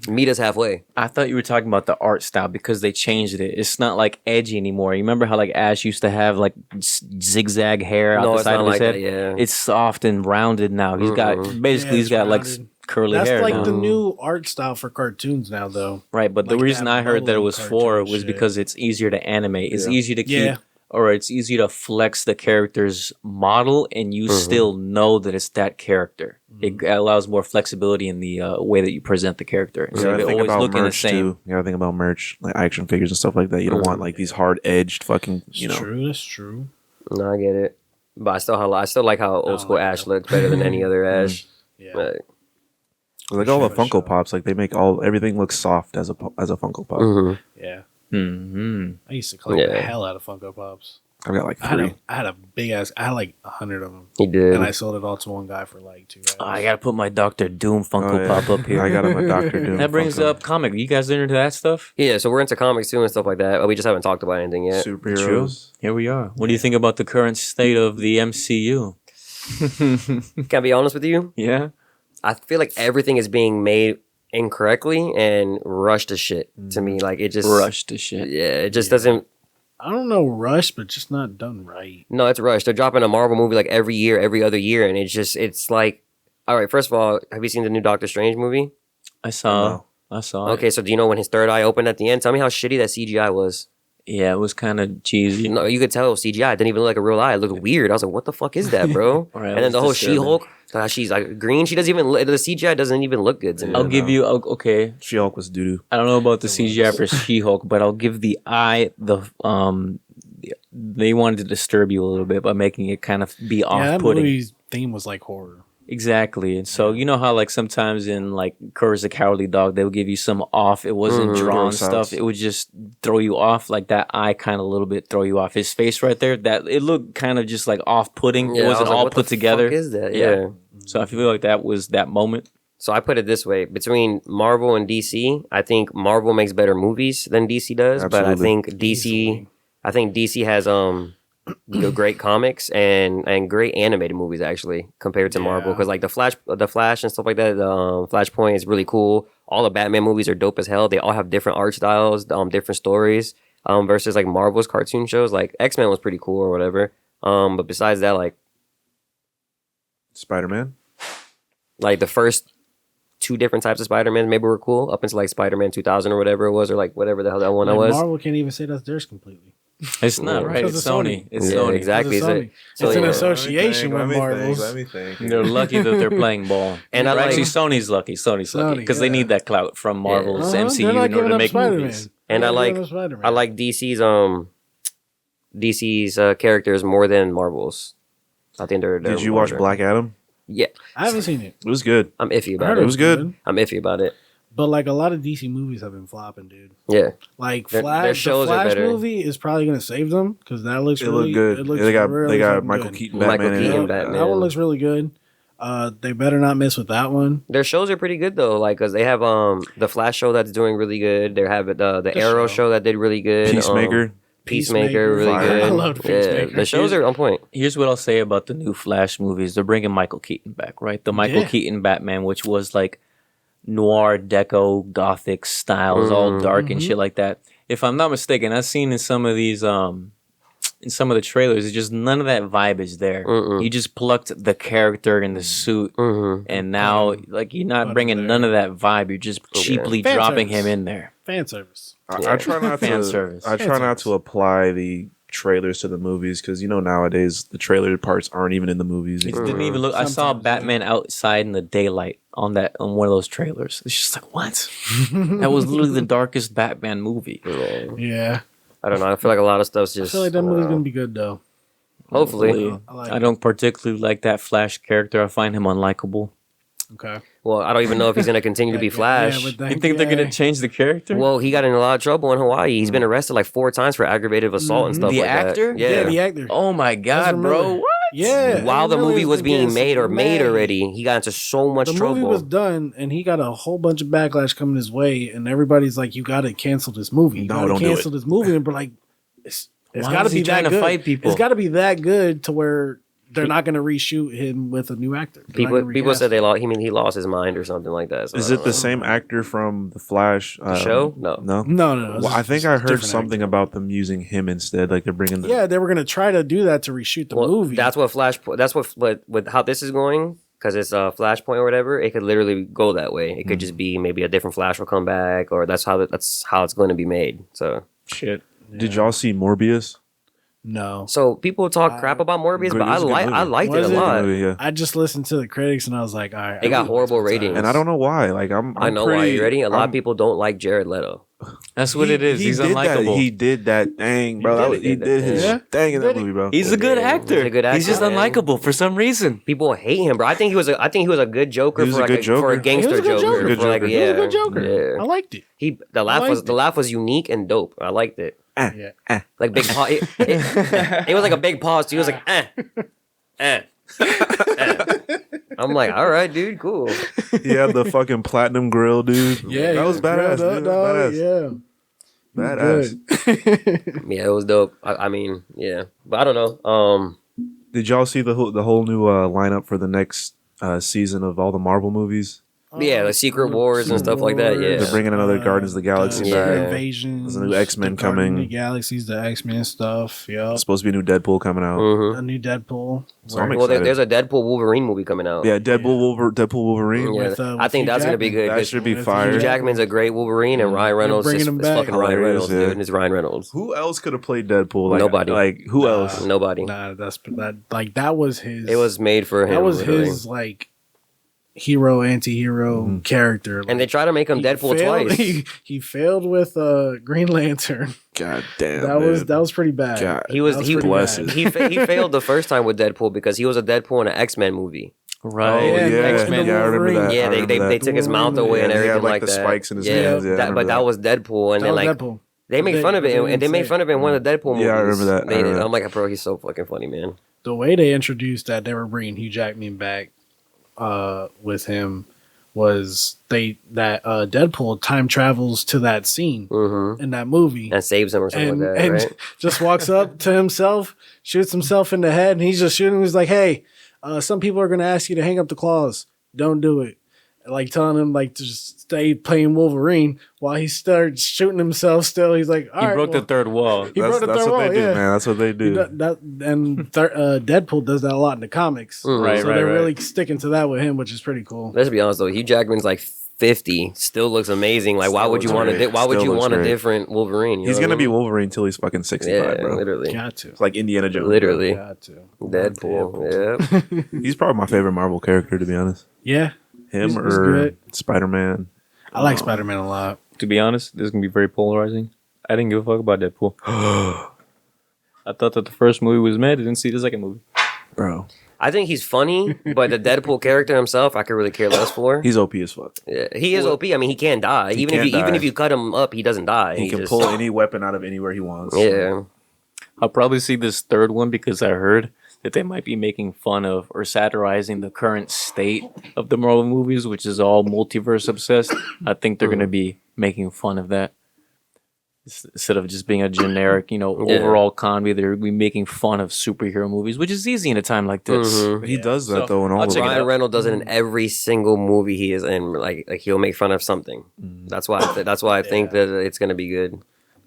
meet us halfway. I thought you were talking about the art style because they changed it. It's not like edgy anymore. You remember how like Ash used to have like zigzag hair out No, the it's side not of his like head? that, yeah. It's soft and rounded now. He's got basically he's it's got like rounded. curly That's hair like now. the new art style for cartoons now, though. Right, but the like reason that I heard that it bubbly was for cartoon was shit. because it's easier to animate. It's easier to keep Yeah. or it's easy to flex the character's model and you still know that it's that character. It allows more flexibility in the way that you present the character. You So gotta they're think always about looking the merch same. too. You gotta think about merch, like action figures and stuff like that. You don't want like these hard edged fucking, It's true. That's true. No, I get it. But I still like how old school Ash looks better than any other Ash. Yeah. But, like all the For Funko sure. Pops. Like they make everything look soft as a Funko Pop. mhm. Yeah. Mm-hmm. I used to collect the Yeah. hell out of Funko Pops. I've got like I had, 3. I had a big ass. I had like 100 of them, He did. and I sold it all to one guy for like $2. I gotta put my Doctor Doom Funko Oh, yeah. Pop up here. I got him a Doctor Doom. That brings Funko. up comic. You guys are into that stuff? Yeah, so we're into comics too and stuff like that. But we just haven't talked about anything yet. superheroes. Here we are. What do you think about the current state of the MCU? Can I be honest with you? Yeah. I feel like everything is being made incorrectly and rushed to shit to me. Like it just Rush to shit. Yeah, it just doesn't. I don't know, rush, but just not done right. No, it's rushed. They're dropping a Marvel movie like every year, every other year, and it's like, all right. First of all, have you seen the new Doctor Strange movie? I saw. No. I saw. it. Okay, so do you know when his third eye opened at the end? Tell me how shitty that CGI was. Yeah, it was kind of cheesy. No, you could tell it was CGI. It didn't even look like a real eye. It looked weird. I was like, what the fuck is that, bro? Right, and it then was the whole disturbing. She-Hulk, she's like green. She doesn't even the CGI doesn't even look good to me. I'll give you okay. She-Hulk was doo-doo. I don't know about the CGI for She-Hulk, but I'll give the eye they wanted to disturb you a little bit by making it kind of be Yeah, that off-putting. movie's theme was like horror. Exactly. And so you know how like sometimes in like Courage the Cowardly Dog they would give you some off, it wasn't drawn Gross stuff, outs. it would just throw you off, like that eye kind of a little bit throw you off. His face right there, that it looked kind of just like off-putting. Yeah, It I wasn't was like, all what put the together. fuck is that? Yeah. So I feel like that was that moment. So I put it this way: between Marvel and DC, I think Marvel makes better movies than DC does. But I Absolutely. think DC has great comics and great animated movies actually compared to Marvel, because like the Flash and stuff like that. Flashpoint is really cool. All the Batman movies are dope as hell. They all have different art styles, different stories. Versus like Marvel's cartoon shows, like X-Men was pretty cool or whatever. But besides that, like Spider-Man. the first two different types of Spider-Man maybe were cool up until like Spider-Man 2000 or whatever it was, or like whatever the hell that one Like, was. Marvel can't even say that's theirs completely. It's not right. Because It's it's Sony. Sony. It's Yeah, Sony. exactly. It's Sony. So, It's an yeah. association with Marvels. Let me think. They're lucky that they're playing ball. And I Or actually, like- Sony's lucky. Sony's lucky Sony, because they yeah. need that clout from Marvel's They're MCU not in order giving to up make Spider-Man. movies. And They're I not like giving up Spider-Man. I like DC's characters more than Marvel's. I think they're Did you watch better. Black Adam? Yeah, I haven't seen it. It was good. I'm iffy I about heard it. was good. I'm iffy about it. But like a lot of DC movies have been flopping, dude. Yeah, Like Their Flash, shows the are Flash better. movie is probably gonna save them because that looks It really looked good. It looks They got really fucking Michael good. Keaton Michael Batman. in Keaton it. Batman. That one looks really good. They better not miss with that one. their shows are pretty good though. Like, cause they have the Flash show that's doing really good. They have the Arrow show that did really good. Peacemaker. Peacemaker, really Fire. good. I loved Peacemaker. The shows are on point. Here's what I'll say about the new Flash movies. They're bringing Michael Keaton back, right? The Michael Yeah. Keaton Batman, which was like noir, deco, gothic styles, all dark and shit like that. If I'm not mistaken, I've seen in some of these, in some of the trailers, it's just none of that vibe is there. You just plucked the character in the suit, and now like you're not bringing none of that vibe. You're just cheaply Fan dropping service. him in there. Fan service. I try not Fan to. service. I try not to apply the trailers to the movies because nowadays the trailer parts aren't even in the movies. It didn't even look. I saw Sometimes, Batman outside in the daylight on one of those trailers. It's just like what? That was literally the darkest Batman movie. Yeah, I don't know. I feel like a lot of stuff's I just. feel like that movie's gonna be good though. Hopefully. I like I don't particularly like that Flash character. I find him unlikable. Okay. Well, I don't even know if he's gonna continue to be Flash. Yeah, but that You think they're gonna guy- change the character? Well, he got in a lot of trouble in Hawaii. He's been arrested like 4 times for aggravated assault and stuff The like actor? that. Yeah, the actor. Oh my god, remember. bro! What? Yeah. While the Really movie was been being getting made or made mad. already, he got into so much The trouble. movie was done, and he got a whole bunch of backlash coming his way, and everybody's like, "You got to cancel this movie. You No, gotta don't do cancel this movie." And we're like, "It's Why got to is he be trying that to good. fight people? It's got to be that good to where they're not going to reshoot him with a new actor." They're not people gonna people recast said him. they lost. He lost his mind or something like that. So Is I it don't the know. same actor from the Flash show? No. No. No. Well, I think I heard different something about them using him instead. Like they're bringing the. Yeah, they were going to try to do that to reshoot the Well, movie. that's what That's what with how this is going, because it's a Flashpoint or whatever. It could literally go that way. It could just be maybe a different Flash will come back, or that's how it's going to be made. Shit. Did y'all see Morbius? no. So people talk crap about Morbius, Good- but it was a good movie. I liked it Was a it? lot. Movie, yeah. I just listened to the critics, and I was like, "All right." It got I'm horrible wasting ratings. time. And I don't know why. Like I know why. You ready? A lot of people don't like Jared Leto. That's what it is. He He's did unlikable. That. He did that thing, bro. really He did did that. his Yeah. thing in that Did he? movie, bro. He's a good Yeah, actor. he's a good He's just actor, man. unlikable for some reason. People hate him, bro. I think he was a good Joker He was for a like good for Joker. a gangster He was a good Joker. Joker. For like, He yeah, He was a good Joker. Yeah. I liked it. The laugh liked it. was unique and dope. I liked it. Yeah. Like big pause. It was like a big pause. Too. He was like, eh. I'm like, all right, dude, cool. He had the fucking platinum grill, dude. Yeah, that was badass. Dude. Badass. Yeah. Badass. Yeah, it was dope. I mean, yeah, but I don't know. Did y'all see the whole new lineup for the next season of all the Marvel movies? Yeah, the Secret Wars and stuff like that. Yeah, They're bringing another Guardians of the Galaxy back. Invasion. There's a new X-Men the Guardians coming. of the Galaxies, the X-Men stuff. Yeah, Supposed to be a new Deadpool coming out. a new Deadpool. So I'm well, excited. there's a Deadpool Wolverine movie coming out. Yeah, Deadpool Wolverine. Yeah, With, I think Hugh that's gonna be Jackman. good. That 'cause should be with fire. Hugh Jackman's a great Wolverine, and Ryan Reynolds bringing is him back. fucking Ryan Hilarious, Reynolds, yeah. dude. It's Ryan Reynolds. Who else could have played Deadpool? Nobody. Like who else? Nobody. Nah, that was his. It was made for him. that was literally. his like hero anti-hero character. And they try to make him he Deadpool failed- twice. He failed with Green Lantern. God damn. That was pretty bad. God. He was That was he pretty blessed. bad. he failed the first time with Deadpool because he was a Deadpool in an X-Men movie. Right. Oh yeah, X-Men yeah, I remember Wolverine. that. Yeah, I they remember they that. took his mouth Yeah, away and he had, everything like, like the that. spikes in his yeah, hands. Yeah, I that, remember but that that. was Deadpool, and That then was like Deadpool. they made fun of it, and they made fun of it in one of the Deadpool movies. Yeah, I remember that. I remember that. I'm like, bro, he's so fucking funny, man. The way they introduced that they were bringing Hugh Jackman back with him was Deadpool time travels to that scene in that movie And saves him or something like that, and right? just walks up to himself, shoots himself in the head, and he's just shooting. He's like, "Hey, some people are going to ask you to hang up the claws. Don't do it." Like telling him like to just stay playing Wolverine while he starts shooting himself. Still, he's like, "All He right, broke the third wall. He broke the That's third what wall. they do, Yeah, man. That's what they do. Deadpool does that a lot in the comics. Right, So right, they're right. really sticking to that with him, which is pretty cool. Let's be honest though, Hugh Jackman's like 50, still looks amazing. Like, why Still would you looks want great. why would Still you looks want a great. different Wolverine? You He's know gonna what I be mean? Wolverine till he's fucking 65, Yeah, bro. literally, Got to. It's like Indiana Jones. literally. Got to. Deadpool. Yeah. He's probably my favorite Marvel character, to be honest. Yeah. Him He's or good. Spider-Man. I like Spider-Man a lot. To be honest, this is gonna be very polarizing. I didn't give a fuck about Deadpool. I thought that the first movie was mad. I didn't see the second movie. Bro, I think he's funny, but the Deadpool character himself, I could really care less for. he's OP as fuck. Yeah, he is OP. I mean, he can't die. He Even can't even die. if you cut him up, he doesn't die. He can just- pull any weapon out of anywhere he wants. Yeah. I'll probably see this third one because I heard that they might be making fun of or satirizing the current state of the Marvel movies, which is all multiverse obsessed. I think they're going to be making fun of that. Instead of just being a generic, Yeah. overall comedy, they're be making fun of superhero movies, which is easy in a time like this. Mhm. He does that So, though in all I'll of check it them. Ryan out. Reynolds does it in every single movie he is in. Like he'll make fun of something. That's why. That's why I think that it's gonna be good.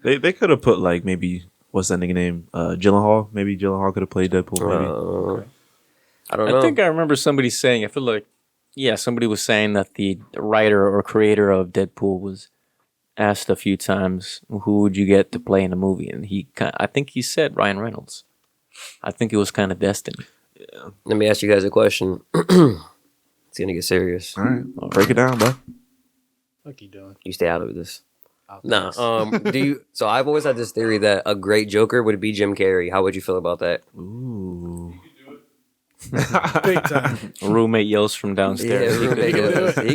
They could have put like maybe what's that nigga name? Gyllenhaal. Maybe Gyllenhaal could have played Deadpool. Maybe. I don't know. I think I remember somebody saying, I feel like, yeah, somebody was saying that the writer or creator of Deadpool was asked a few times, who would you get to play in a movie? And I think he said Ryan Reynolds. I think it was kind of destined. Let me ask you guys a question. It's gonna get serious. All right, break it down, bro. What you doing? You stay out of this. Nah. Do you? So I've always had this theory that a great Joker would be Jim Carrey. How would you feel about that? Ooh. Big time. A roommate yells from downstairs. Yeah, he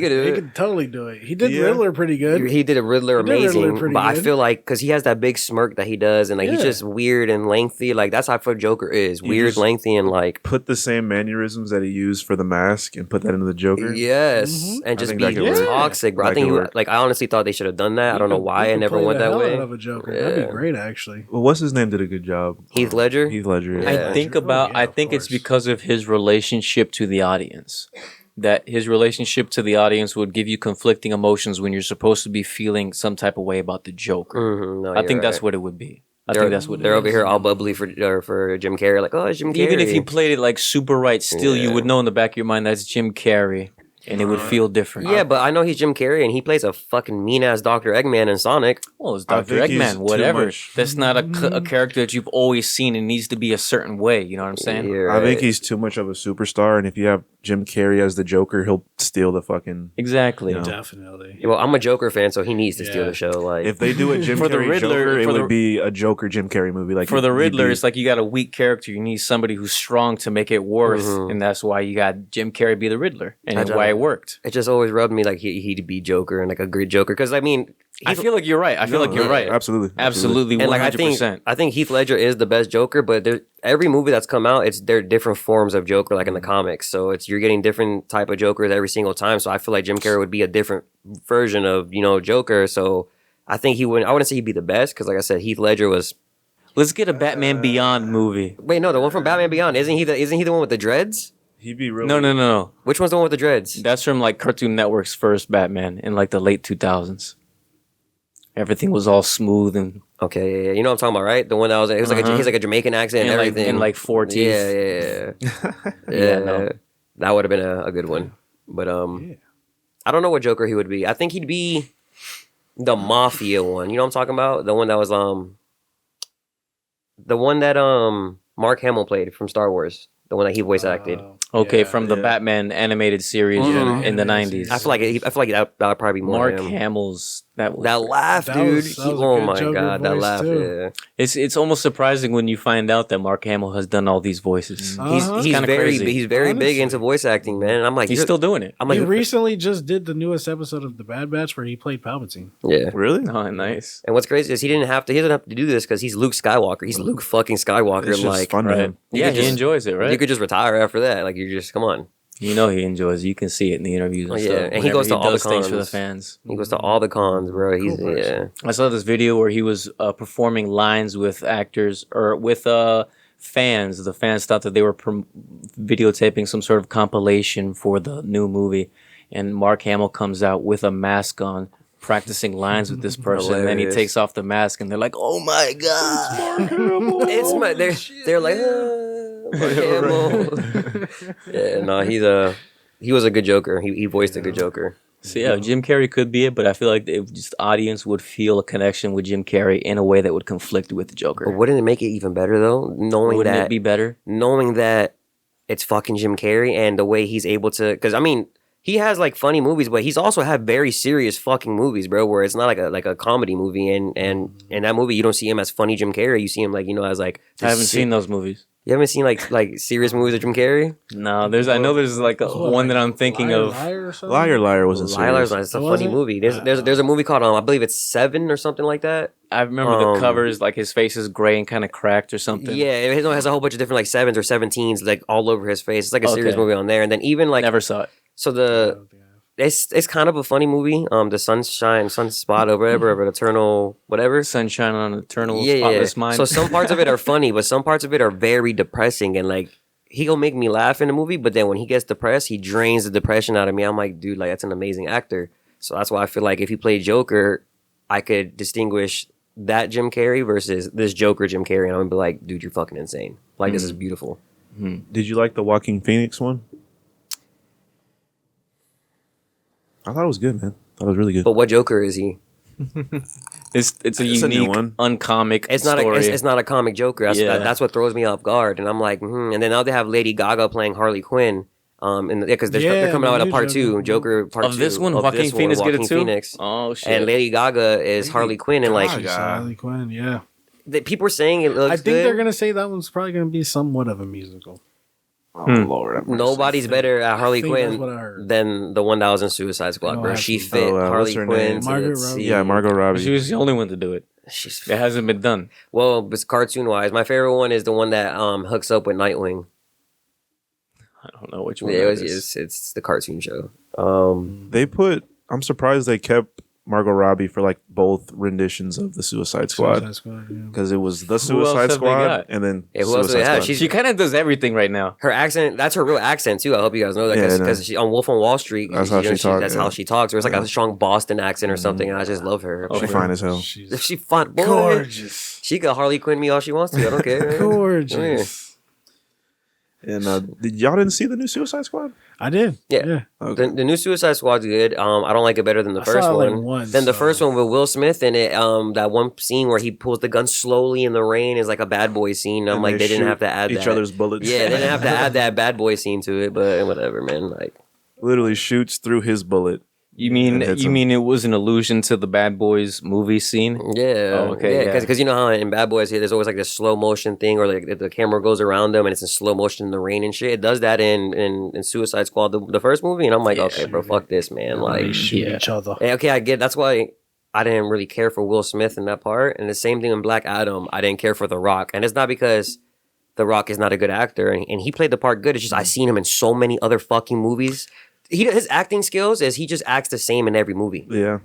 could do He it. could totally do it. He did Yeah. Riddler pretty good. He did a Riddler He did Riddler amazing, pretty but I good. feel like because he has that big smirk that he does, and like he's Yeah. just weird and lengthy. Like that's how I feel Joker is weird, just- lengthy, and like Put the same mannerisms that he used for the mask and put that into the Joker. yes, Mhm. and I just think be that could work. toxic, bro. I That think could work. like I honestly thought they should have done that. I don't know why He I could never play went the that hell way. out of a Joker. Yeah. That'd be great, actually. Well, what's his name did a good job? Heath Ledger. Heath Ledger. Yeah. I think Oh, about. yeah, I of think it's course. because of his relationship to the audience. That his relationship to the audience would give you conflicting emotions when you're supposed to be feeling some type of way about the Joker. Mhm, no, I you're think that's right. what it would be. I They're, think that's what it they're is. over here all bubbly for Jim Carrey. Like, oh, it's Jim Carrey. Even if he played it like super right, still you Yeah. would know in the back of your mind that's Jim Carrey, and it would feel different. yeah, but I know he's Jim Carrey, and he plays a fucking mean ass Dr. Eggman in Sonic. Well, it's I Dr. think he's Eggman, too whatever. much- That's not a character that you've always seen and needs to be a certain way. You know what I'm saying? You're I think right. he's too much of a superstar, and if you have Jim Carrey as the Joker, he'll steal the fucking. Exactly. Yeah. Definitely. Well, I'm a Joker fan, so he needs to steal Yeah. the show. Like, If they do a Jim For the Carrey Riddler- Joker, it for the- would be a Joker Jim Carrey movie. Like For the he'd Riddler, be- it's like you got a weak character. You need somebody who's strong to make it worth, and that's why you got Jim Carrey be the Riddler, and I why don't- it worked. it just always rubbed me like he'd be Joker and like a great Joker. Because I mean, I feel like you're right. I feel No, like you're right. Absolutely, Absolutely, and 100%. like I think Heath Ledger is the best Joker, but every movie that's come out, they're different forms of Joker, like in the comics. So you're getting different type of Jokers every single time. So I feel like Jim Carrey would be a different version of Joker. So I think he wouldn't. I wouldn't say he'd be the best because, like I said, Heath Ledger was. Let's get a Batman Beyond movie. Wait, no, the one from Batman Beyond isn't he the one with the dreads? He'd be really... No. Which one's the one with the dreads? That's from like Cartoon Network's first Batman in like the late 2000s. Everything was all smooth and Okay, yeah. You know what I'm talking about, right? The one that was he's like a Jamaican accent and everything. and like 4 teeth. Yeah. Yeah, no. That would have been a good one. But I don't know what Joker he would be. I think he'd be the Mafia one. You know what I'm talking about? The one that was the one that Mark Hamill played from Star Wars. The one that he voice acted. Okay, from the Batman animated series in the 90s. I feel like that would probably be more Mark him. Hamill's that laugh, That dude. was a Oh good my Joker god, that voice, laugh. too. Yeah. It's almost surprising when you find out that Mark Hamill has done all these voices. He's kinda very crazy. he's very big Honestly. into voice acting, man. And I'm like, He's still doing it. I'm like, He recently just did the newest episode of The Bad Batch where he played Palpatine. yeah. Really? Oh, nice. And what's crazy is he doesn't have to do this because he's Luke Skywalker. He's Luke fucking Skywalker. It's just Like, fun to Right. him. Yeah, could he just- enjoys it, right? you could just retire after that. Like, you just come on. You know he enjoys it. You can see it in the interviews and Oh, yeah. stuff. And he whenever goes to all the does things for the cons. fans. He goes to all the cons, bro. He's Cool person. yeah. I saw this video where he was performing lines with actors or with fans. The fans thought that they were videotaping some sort of compilation for the new movie, and Mark Hamill comes out with a mask on, practicing lines with this person. And then he Hilarious. takes off the mask, and they're like, "Oh my god!" It's my they're like Mark Hamill. Yeah, no, he was a good Joker. He voiced a good Joker. So yeah, Jim Carrey could be it, but I feel like the audience would feel a connection with Jim Carrey in a way that would conflict with the Joker. But wouldn't it make it even better though? Knowing Wouldn't that it be better? knowing that it's fucking Jim Carrey and the way he's able to, because I mean, he has like funny movies, but he's also had very serious fucking movies, bro. Where it's not like a comedy movie, and in that movie you don't see him as funny Jim Carrey. You see him like as like. I haven't seen those movies. You haven't seen like serious movies of Jim Carrey? No, I know there's like one that I'm thinking of. Liar or something? Liar wasn't Liar's serious. not. It's a Was funny it? movie. There's a movie called I believe it's 7 or something like that. I remember the covers, like his face is gray and kind of cracked or something. Yeah, it has a whole bunch of different like 7s or 17s like all over his face. It's like a serious Okay. movie on there, and then even like Never saw it. so it's kind of a funny movie. The Sunspot or whatever, of an eternal whatever. Sunshine on an Eternal Yeah. Spotless Mind. So some parts of it are funny, but some parts of it are very depressing, and like he'll make me laugh in the movie, but then when he gets depressed, he drains the depression out of me. I'm like, dude, like that's an amazing actor. So that's why I feel like if he played Joker, I could distinguish that Jim Carrey versus this Joker Jim Carrey, and I'm gonna be like, dude, you're fucking insane. Like this is beautiful. Did you like the Joaquin Phoenix one? I thought it was good, man. I thought it was really good. But what Joker is he? it's a It's a new unique, one. uncomic It's not story. it's not a comic Joker. Yeah. That's what throws me off guard. And I'm like, And then now they have Lady Gaga playing Harley Quinn. Because they're coming out with a new part Joker. 2, Joker part 2 of this one, of Joaquin this one, Phoenix get it Joaquin too. Phoenix. Oh shit! And Lady Gaga is Harley Quinn, and like Gaga. Harley Quinn, yeah. people are saying it looks I think good. they're gonna say that one's probably gonna be somewhat of a musical. Oh Lord, have mercy. Nobody's better at Harley think that's Quinn what I heard. than the one that was in Suicide Squad, don't bro. have She to. fit Harley what's her Quinn. name? to Margot the Robbie. T. Yeah, Margot Robbie. she was the only one to do it. She's It hasn't been done. well, but cartoon wise, my favorite one is the one that hooks up with Nightwing. I don't know which one. Yeah, that is. it's the cartoon show. I'm surprised they kept Margot Robbie for like both renditions of the Suicide Squad, Suicide Squad, yeah. because it was the Who else Suicide have they Squad got? and then Yeah, who else do Suicide they have? Squad. She's- She kind of does everything right now. Her accent, that's her real accent too. I hope you guys know that Yeah, I know. because she on Wolf on Wall Street, That's how she talks, That's yeah. how she talks. Or it's like a strong Boston accent or something, and I just love her. She fine as hell. She's She fun, boy. gorgeous. She could Harley Quinn me all she wants to. I don't care. Gorgeous. And y'all didn't see the new Suicide Squad? I did. Yeah. Okay. The new Suicide Squad's good. I don't like it better than the I first saw it, like, one. once, Then the so- first one with Will Smith in it. That one scene where he pulls the gun slowly in the rain is like a bad boy scene. I'm And like, they didn't shoot have to add each that. other's bullets. Yeah, they didn't have to add that bad boy scene to it. But whatever, man. Like, Literally shoots through his bullet. You mean It hits him. it was an allusion to the Bad Boys movie scene? yeah. Oh, okay, Yeah, yeah. because you know how in Bad Boys here, there's always like this slow motion thing, or like the camera goes around them and it's in slow motion in the rain and shit. It does that in Suicide Squad, the first movie, and I'm like, okay, bro, fuck this, man. Like, They shoot Yeah. each other. yeah, okay, I get. That's why I didn't really care for Will Smith in that part, and the same thing in Black Adam. I didn't care for The Rock, and it's not because The Rock is not a good actor, and he played the part good. It's just I seen him in so many other fucking movies. His acting skills is he just acts the same in every movie. Yeah.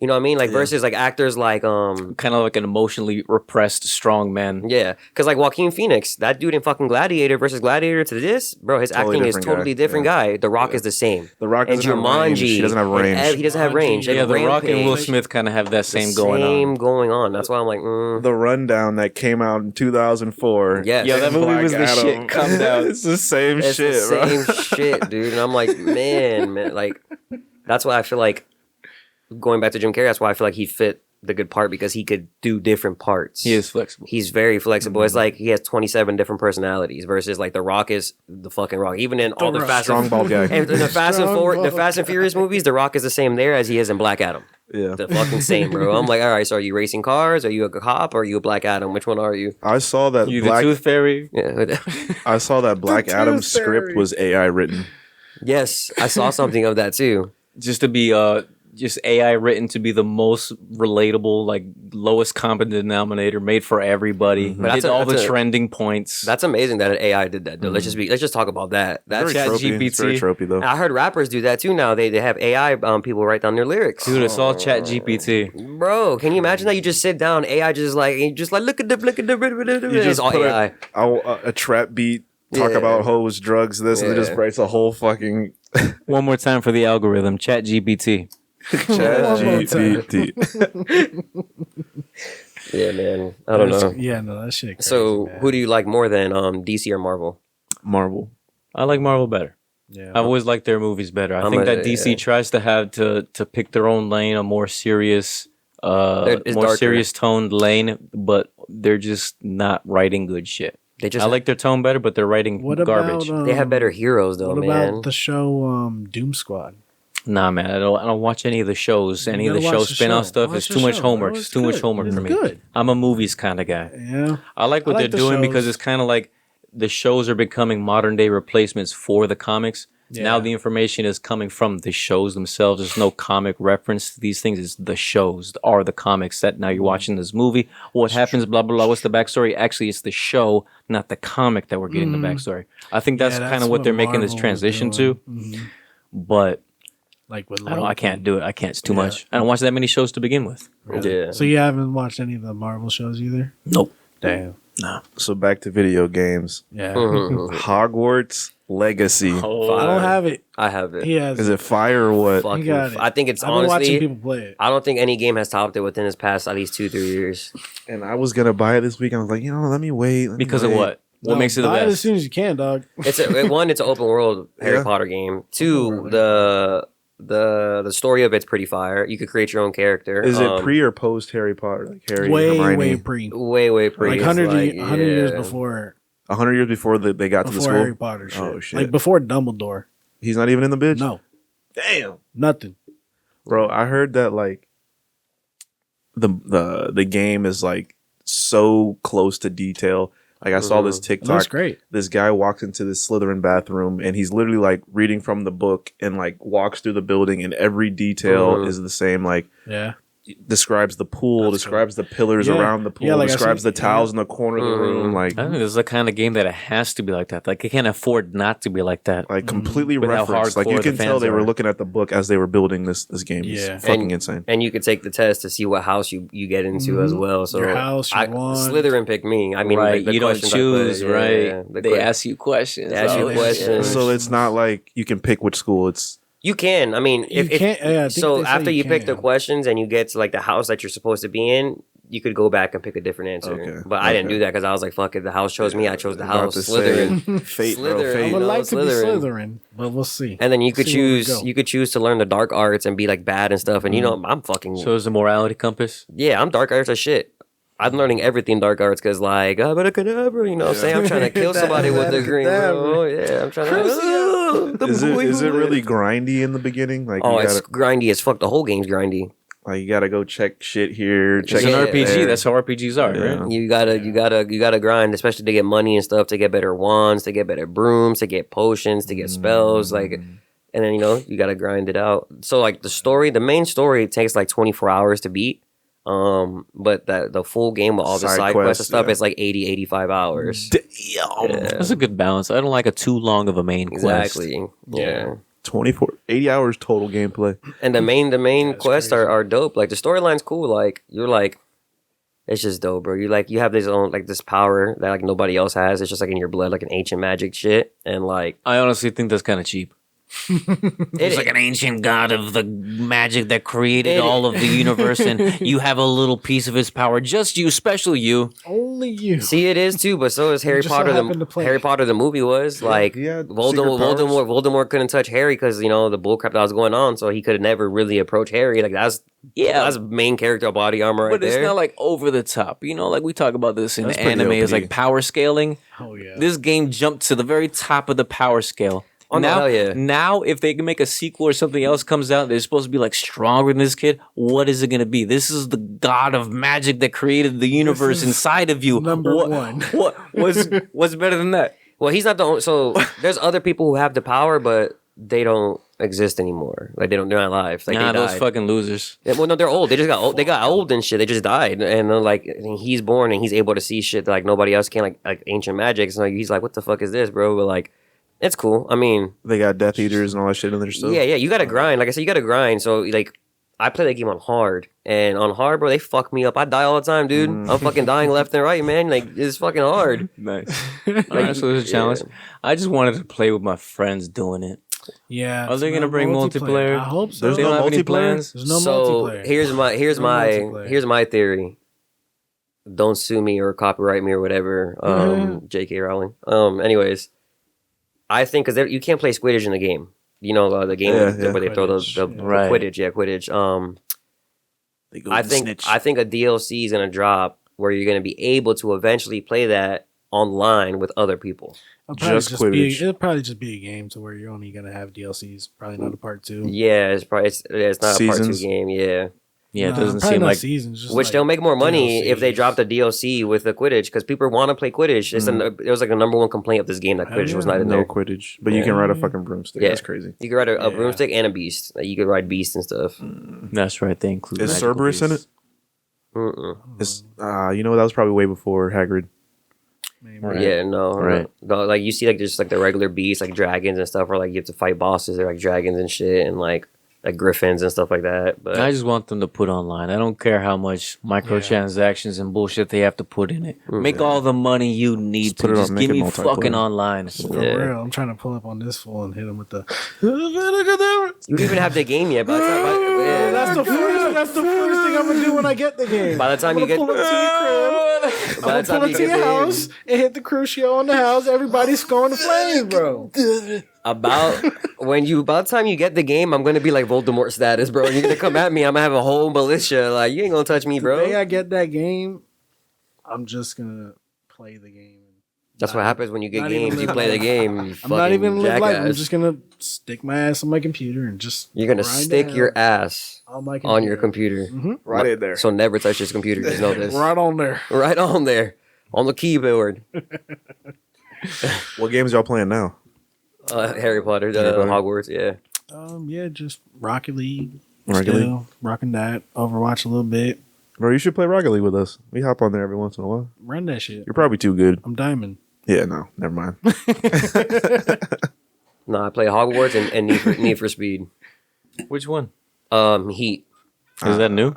You You know what I mean? Like versus like actors like kind of like an emotionally repressed strong man. Yeah, because like Joaquin Phoenix, that dude in fucking Gladiator versus Gladiator to this, bro, his Totally acting is different totally guy. different guy. The Rock is the same. The Rock and doesn't have range. Jumanji, He doesn't have range. He doesn't have range. Yeah, The Rock and Will Rampage, Smith kind of have that the same going on. That's why I'm like, The Rundown that came out in 2004. Yes. Yeah, that movie Black was the Adam. shit. Calm down. It's the same it's shit, the bro. same shit, dude. And I'm like, man, like, that's why I feel like going back to Jim Carrey. That's why I feel like he fit the good part because he could do different parts. He is flexible. He's very flexible. It's like he has 27 different personalities versus like The Rock is the fucking Rock. Even in all the Fast Strong ball guy. and in the Fast and Furious movies, The Rock is the same there as he is in Black Adam. Yeah. The fucking same, bro. I'm like, all right, so are you racing cars? Are you a cop? Or are you a Black Adam? Which one are you? I saw that You the Tooth Fairy? Yeah. I saw that Black Adam script was AI written. Yes, I saw something of that too. Just to be just AI written to be the most relatable, like lowest common denominator, made for everybody. But that's Hit all that's the trending points. That's amazing that an AI did that, though. Let's just talk about that. That's Very tropey. It's very tropey, though. I heard rappers do that too now. They have AI people write down their lyrics. Dude, it's all Chat GPT. Bro, can you imagine that? You just sit down, AI just like look at the You it's just all put AI. a trap beat, talk Yeah. about hoes, drugs, this, and it just Yeah. writes a whole fucking One more time for the algorithm. Chat GPT. Chat GPT. Yeah, man. I don't know. Yeah, no, that shit. Crazy, So, man. who do you like more than DC or Marvel? Marvel. I like Marvel better. Yeah. I've always liked their movies better. I think that DC tries to have to pick their own lane, a more serious, It's more darker. serious toned lane, but they're just not writing good shit. They just I like their tone better, but they're writing What garbage. about they have better heroes though, What man. about the show Doom Squad? Nah, man, I don't watch any of the shows. Any of the gotta show watch the spin-off show. stuff. Watch It's the too much show, homework. bro. It's It's too much good. homework It's for me. good. I'm a movies kind of guy. Yeah. I like what I like they're the doing because shows. it's kind of like the shows are becoming modern day replacements for the comics. Now Yeah. the information is coming from the shows themselves. There's no comic reference to these things. It's the shows are the comics that now you're watching this movie. What happens, blah, blah, blah. What's the backstory? Actually, it's the show, not the comic that we're getting the backstory. I think that's Yeah, kind of what they're making this Marvel was transition to. doing. But Like with I can't do it. I can't. It's too much. I don't watch that many shows to begin with. Yeah. So you haven't watched any of the Marvel shows either? Nope. Damn. No. So back to video games. Yeah. Hogwarts Legacy. I don't have it. I have it. He has. Is it fire or what? Fucking got it. I think it's I've been watching honestly. people play it. I don't think any game has topped it within its past at least 2-3 years. And I was gonna buy it this week. I was like, let me wait. Because of what? What No, makes it the buy it as best? soon as you can, dog. It's one. It's an open world Harry Yeah. Potter game. Two, the story of it's pretty fire. You could create your own character. Is it pre or post Harry Potter? Like Harry, Way, Hermione? way pre. way pre? Like It's 100 years yeah. before 100 years before they got to the before school. Harry Potter shit. Oh, shit. Like before Dumbledore. He's not even in the bitch. No, Damn, nothing. bro. I heard that like the game is like so close to detail. Like I saw this It TikTok. looks great. This guy walks into this Slytherin bathroom and he's literally like reading from the book and like walks through the building and every detail is the same. Like Yeah. describes the pool, That's describes the pillars Yeah. around the pool, Yeah, like I describes seen- the towels in the corner of the room, like I think this is the kind of game that it has to be like that. Like it can't afford not to be like that. completely With how referenced. Like you hardcore the can tell fans they were are. looking at the book as they were building this game. It's Yeah. fucking insane. And you could take the test to see what house you get into as well. So Your house, your wand. Slytherin picked me. I mean, right, like, the you don't questions I put, choose, yeah, right? the They que- ask you questions. They ask you Oh, questions. shit. So it's not like you can pick which school. It's You can. I mean, You can't- yeah, I think so they say after you you pick the can. questions and you get to like the house that you're supposed to be in, you could go back and pick a different answer. Okay, But I didn't okay. do that because I was like, "Fuck it." The house chose me. I chose the about house. to say, Slytherin. fate, bro, Slytherin. I fate. would know, like to be Slytherin. Slytherin, but we'll see. And then you could See where we choose. go. You could choose to learn the dark arts and be like bad and stuff. And you know, I'm fucking. So is the morality compass? Yeah, I'm dark arts as shit. I'm learning everything dark arts because like abracadabra, you know what I'm saying? I'm trying to kill somebody with the green. Bro. Yeah, I'm trying to. Is it really grindy in the beginning? Like Oh, you it's gotta, grindy as fuck. The whole game's grindy. like you gotta go check shit here. Check It's an Yeah. it RPG. there. That's how RPGs are, Yeah. right? You gotta grind, especially to get money and stuff, to get better wands, to get better brooms, to get potions, to get spells, like, and then you gotta grind it out. So like the main story takes like 24 hours to beat. But the full game with all the Side side quests and quests, stuff yeah. is like 85 hours. That's a good balance. I don't like a too long of a main quest. Exactly. Yeah. 80 hours total gameplay. And the main quests are dope. Like the storyline's cool. Like you're like, it's just dope, bro. You have this own like this power that like nobody else has. It's just like in your blood, like an ancient magic shit. And like, I honestly think that's kind of cheap. It's like an ancient god of the magic that created all of the universe, and you have a little piece of his power. Just you, special you. Only you. See, it is too, but so is Harry Potter. Harry Potter the movie was like Voldemort couldn't touch Harry because the bullcrap that was going on, so he could never really approach Harry. Like that's main character body armor, but it's not like over the top. Like we talk about this in anime, is like power scaling. Oh yeah. This game jumped to the very top of the power scale. Oh, now, if they can make a sequel or something else comes out, they're supposed to be like stronger than this kid. What is it going to be? This is the god of magic that created the universe inside of you. Number one. What's better than that? Well, he's not the only. So there's other people who have the power, but they don't exist anymore. Like they're not alive. Like those fucking losers. Yeah, well, no, they're old. They just got old. They got old and shit. They just died, and then, he's born and he's able to see shit that, like nobody else can, like ancient magic. So he's like, what the fuck is this, bro? But like. It's cool. I mean, they got Death Eaters and all that shit in there still. Yeah. You gotta grind. Like I said, you gotta grind. So like, I play that game on hard, and on hard, bro, they fuck me up. I die all the time, dude. I'm fucking dying left and right, man. Like it's fucking hard. Nice. Alright, so there's a challenge. I just wanted to play with my friends doing it. Yeah. Are they gonna bring multiplayer? I hope so. There's no multiplayer. There's no multiplayer. Here's my theory. Don't sue me or copyright me or whatever. J.K. Rowling. Anyways. I think because you can't play Quidditch in the game. The game where they throw the Quidditch. Yeah, Quidditch. I think a DLC is gonna drop where you're gonna be able to eventually play that online with other people. It'll probably just be a game to where you're only gonna have DLCs. Probably not a part 2. Yeah, it's not a part 2 game. Yeah. Yeah, it doesn't seem like seasons. Which they'll make more money if they drop the DLC with the Quidditch because people want to play Quidditch. It was like a number one complaint of this game that Quidditch was not in there. No Quidditch, but you can ride a fucking broomstick. Yeah. That's crazy. You can ride a broomstick and a beast. Like, you could ride beasts and stuff. That's right. They include. Is Cerberus in it? It's that was probably way before Hagrid. Right. Yeah, no. Right. No, like you see like just like the regular beasts like dragons and stuff, or like you have to fight bosses. They're like dragons and shit, and like griffins and stuff like that. But I just want them to put online. I don't care how much microtransactions and bullshit they have to put in it. Make all the money you need to. Just give me fucking online. For real, I'm trying to pull up on this fool and hit him with the. You don't even have the game yet. That's the first thing I'm gonna do when I get the game. By the time you get pull up to your crib, I'm gonna pull up to your house and hit the crucio on the house. Everybody's going to flames, bro. By the time you get the game, I'm gonna be like Voldemort status, bro. You're gonna come at me. I'm gonna have a whole militia. Like you ain't gonna touch me, bro. The day I get that game, I'm just gonna play the game. That's what happens when you get games. You play the game. I'm not even live life. I'm just gonna stick my ass on my computer and just. You're gonna stick your ass on your computer, right in there. So never touch this computer. Just know this. Right on there. Right on there, on the keyboard. What games y'all playing now? Harry Potter, Hogwarts, yeah. Yeah, just Rocket League. Rocket League? Rocking that. Overwatch a little bit. Bro, you should play Rocket League with us. We hop on there every once in a while. Run that shit. You're probably too good. I'm diamond. Yeah, no, never mind. No, I play Hogwarts and Need for Speed. Which one? Heat. Is that new?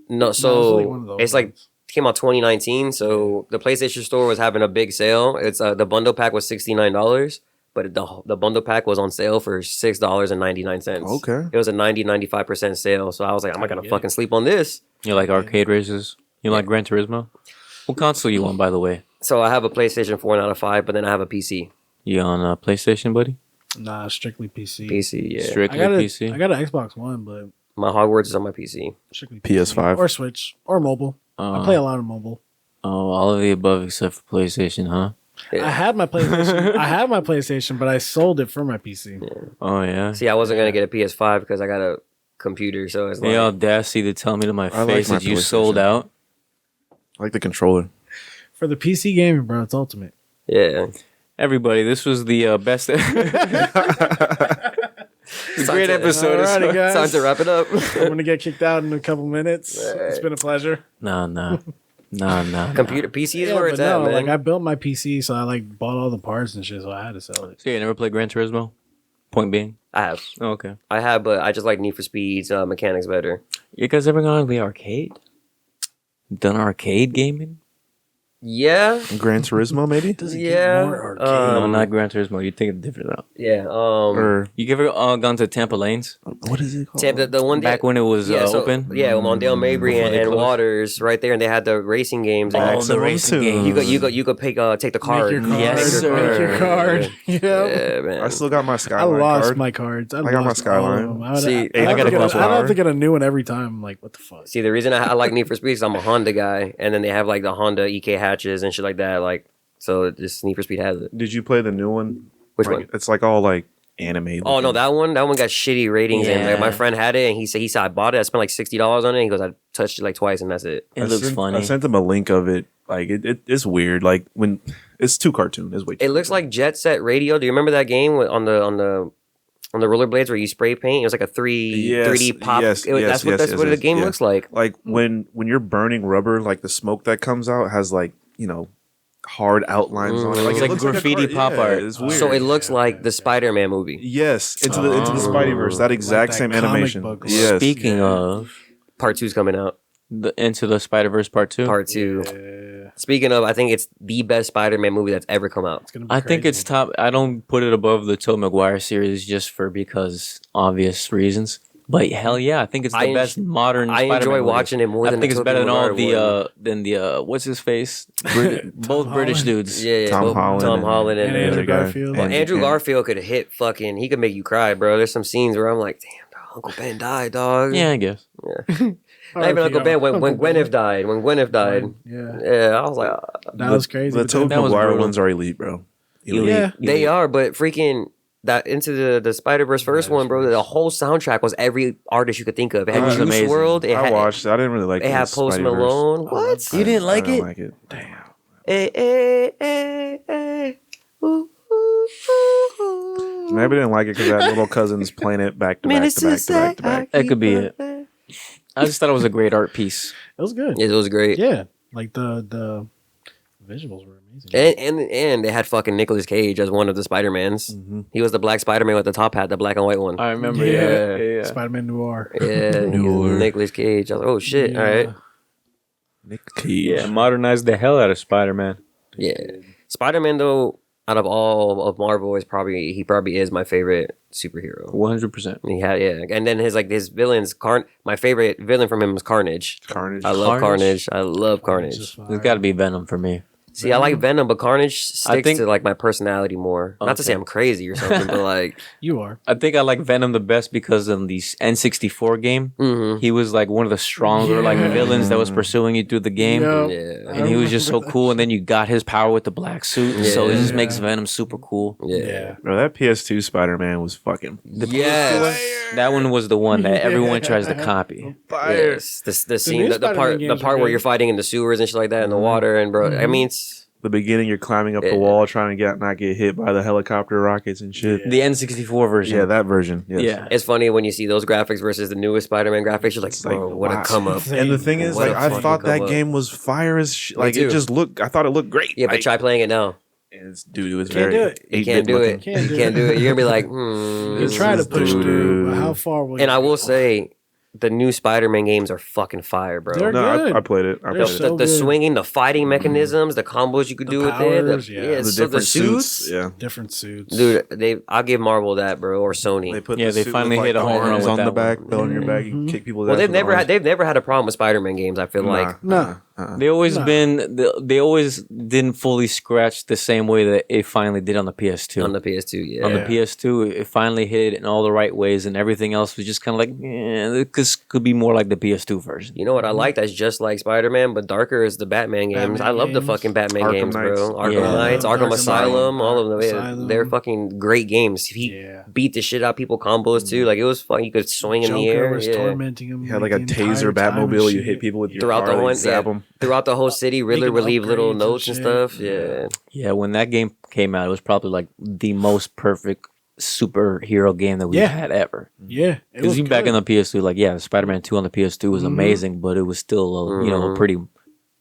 No, so it's like came out 2019. So the PlayStation Store was having a big sale. It's the bundle pack was $69. But the bundle pack was on sale for $6.99. Okay. It was a 95% sale. So I was like, I'm not going to fucking sleep on this. You like arcade races? You like Gran Turismo? What console you on, by the way? So I have a PlayStation 4 out of 5, but then I have a PC. You on PlayStation, buddy? Nah, strictly PC. PC, yeah. Strictly PC? I got an Xbox One, but... My Hogwarts is on my PC. Strictly PC. PS5. Or Switch. Or mobile. I play a lot of mobile. Oh, all of the above except for PlayStation, huh? Yeah. I had my PlayStation, but I sold it for my PC. Yeah. Oh yeah. See, I wasn't gonna get a PS5 because I got a computer, so it's like the audacity to tell me to my face that you sold out. I like the controller. For the PC gaming, bro, it's ultimate. Yeah. Everybody, this was the best. Great episode. Alrighty, guys. Time to wrap it up. I'm gonna get kicked out in a couple minutes. It's been a pleasure. No. Computer PC is where it's at, man. Like I built my PC, so I bought all the parts and shit, so I had to sell it. So you never played Gran Turismo? Point being. I have. Oh, okay. I have, but I just like Need for Speed's mechanics better. You guys ever gone to the arcade? Done arcade gaming? Yeah. Gran Turismo, maybe? Does it Yeah. get more arcade? No, not Gran Turismo. You think it's different though. Yeah. Or You ever gone to Tampa Lanes? what is it called? Tampa, the one Back when it was open? Yeah, on Dale Mabry Before they and closed. Waters right there, and they had the racing games. And Oh, the racing game. you could pick take the card. Make your card. Yes, Make sir. your card. Yeah. Yeah, man. I still got my I Skyline lost card. my cards. I got my lost Skyline. all of them. I would- See, I'd I have got to a get couple I'd have hour. to get a new one every time. I'm like, what the fuck? See, the reason I like Need for Speed is I'm a Honda guy, and then they have like the Honda EK hatches and shit like that. Like, so just Need for Speed has it. Did you play the new one? Which Like, one? It's like all like anime. Oh no, that one got shitty ratings, and like, Yeah. my friend had it, and he said I bought it. I spent like $60 on it. He goes, I touched it like twice, and that's it. It looks I funny. sent them a link of it. Like it's weird. Like when it's too cartoon. It's way too It looks like Jet Set Radio. Do you remember that game on the rollerblades where you spray paint? It was like a 3D pop. yes, That's what yes, the game yeah. looks like. like when you're burning rubber, like the smoke that comes out has like hard outlines on it. It's it like looks graffiti pop art. It's weird. So it looks like the Spider-Man movie. Yes, into the Spideyverse. That exact that same comic animation. book. Yes. Speaking of Part 2's coming out. the Into the Spider-Verse Part 2, Part 2. Yeah. Speaking of, I think it's the best Spider-Man movie that's ever come out. It's gonna be I think crazy. it's top. I don't put it above the Tobey Maguire series just because obvious reasons. But hell yeah, I think it's the I best modern. I Spider-Man enjoy movie. watching it more I than think the it's better than all Tobey Maguire the what's his face? Both British Holland. dudes. Yeah, Tom both Holland Tom and- Holland And and Andrew other guy. Garfield. Well, And- Andrew and- Garfield could hit fucking. He could make you cry, bro. There's some scenes where I'm like, damn, dog, Uncle Ben died, dog. Yeah, I guess. Not even Uncle Ben. When Gwyneth died. When Gwyneth died. Yeah. Yeah, I was like, That was crazy. The but then- Tobey that was Maguire brutal. ones are elite, bro. Elite. Yeah. they are, but freaking that Into the Spider-Verse first one, bro. The whole soundtrack was every artist you could think of. It had It was Juice amazing. WRLD. It I had, watched it. I didn't really like It had the Post Spideyverse. Malone. What? You didn't like I it? don't like it. Damn. Hey, hey, hey, hey. Ooh, ooh, ooh. Maybe I didn't like it because I had little cousins playing it back to back to back to back to back. That could be it. I just thought it was a great art piece. It was good. It was great. Yeah. Like the visuals were amazing. And they had fucking Nicolas Cage as one of the Spider-Mans. He was the black Spider-Man with the top hat, the black and white one. I remember. Yeah. Yeah. Spider-Man Noir. Yeah, Nicolas Cage. I was like, oh shit, all right. Nick Cage. Yeah, modernized the hell out of Spider-Man. Yeah. Spider-Man though, out of all of Marvel, he probably is my favorite superhero. 100%. He had and then his villains. My favorite villain from him was Carnage. Carnage. I love Carnage? Carnage. I love Carnage. Just fire. There's got to be Venom for me. See, I like Venom, but Carnage sticks think- to like my personality more. Not to say I'm crazy or something, but like, You are. I think I like Venom the best because in the N64 game, mhm. he was like one of the stronger like Yeah. villains that was pursuing you through the game. Yeah. yeah, And he was just so cool, and then you got his power with the black suit, so it just Yeah. makes Venom super cool. yeah. Bro, that PS2 Spider-Man was fucking Yes. That one was the one that everyone tries to copy. fire. Yes, the scene, new the part, Spider-Man the games part are where good. you're fighting in the sewers and shit like that in the water, and bro, I mean, it's, The beginning, you're climbing up Yeah. the wall trying to not get hit by the helicopter rockets and shit. The N64 version. Yeah, that version. Yes. Yeah. it's funny when you see those graphics versus the newest Spider-Man graphics. You're like, It's like, bro, what wow. a come up. And the thing is, What like, a I fucking thought that come up. game was fire as shit. Like, too. it just looked. I thought it looked great. Yeah, but like, try playing it now. dude, it was Can't very. do it. You can't do it. Can't You do can't it. do it. You're gonna be like, You try to push Dude. through, but how far will you And I will go? say, the new Spider-Man games are fucking fire, bro. They're No, good. I played it. I They're played so it. The good. swinging, the fighting mechanisms, the combos you could The do with powers, it. yeah. The so different suits. Yeah. different suits. Dude, I'll give Marvel that, bro, or Sony. They put Yeah, the they suit finally with, hit a the home run arms with on the that back, one. belt on your back. You kick people's Well, ass they've with the arms. never had a problem with Spider-Man games. I feel like Nah. They always Nah. they always didn't fully scratch the same way that it finally did on the PS2. on the PS2, yeah. On the Yeah. PS2, it finally hit it in all the right ways, and everything else was just kind of like, this could be more like the PS2 version. You know what I like? That's just like Spider-Man, but darker is the Batman games. Batman I love the games. fucking Batman Arkham games, Knights. bro. Arkham Yeah. Knights, Arkham Arkham Asylum, all of them. Asylum. They're fucking great games. He Yeah. beat the shit out of people combos too. Like it was fun. You could swing in the Joker air. was Yeah. tormenting him. You had like a the taser entire time and Batmobile. You shit. hit people with your Throughout car, the like, one, zap yeah. 'em. Throughout the whole city, Riddler Making would leave little upgrades and notes and shit. stuff. Yeah. Yeah, when that game came out, it was probably like the most perfect superhero game that we've Yeah. had ever. Yeah, it Because was you back good. in the PS2, like Spider-Man 2 on the PS2 was amazing, but it was still a pretty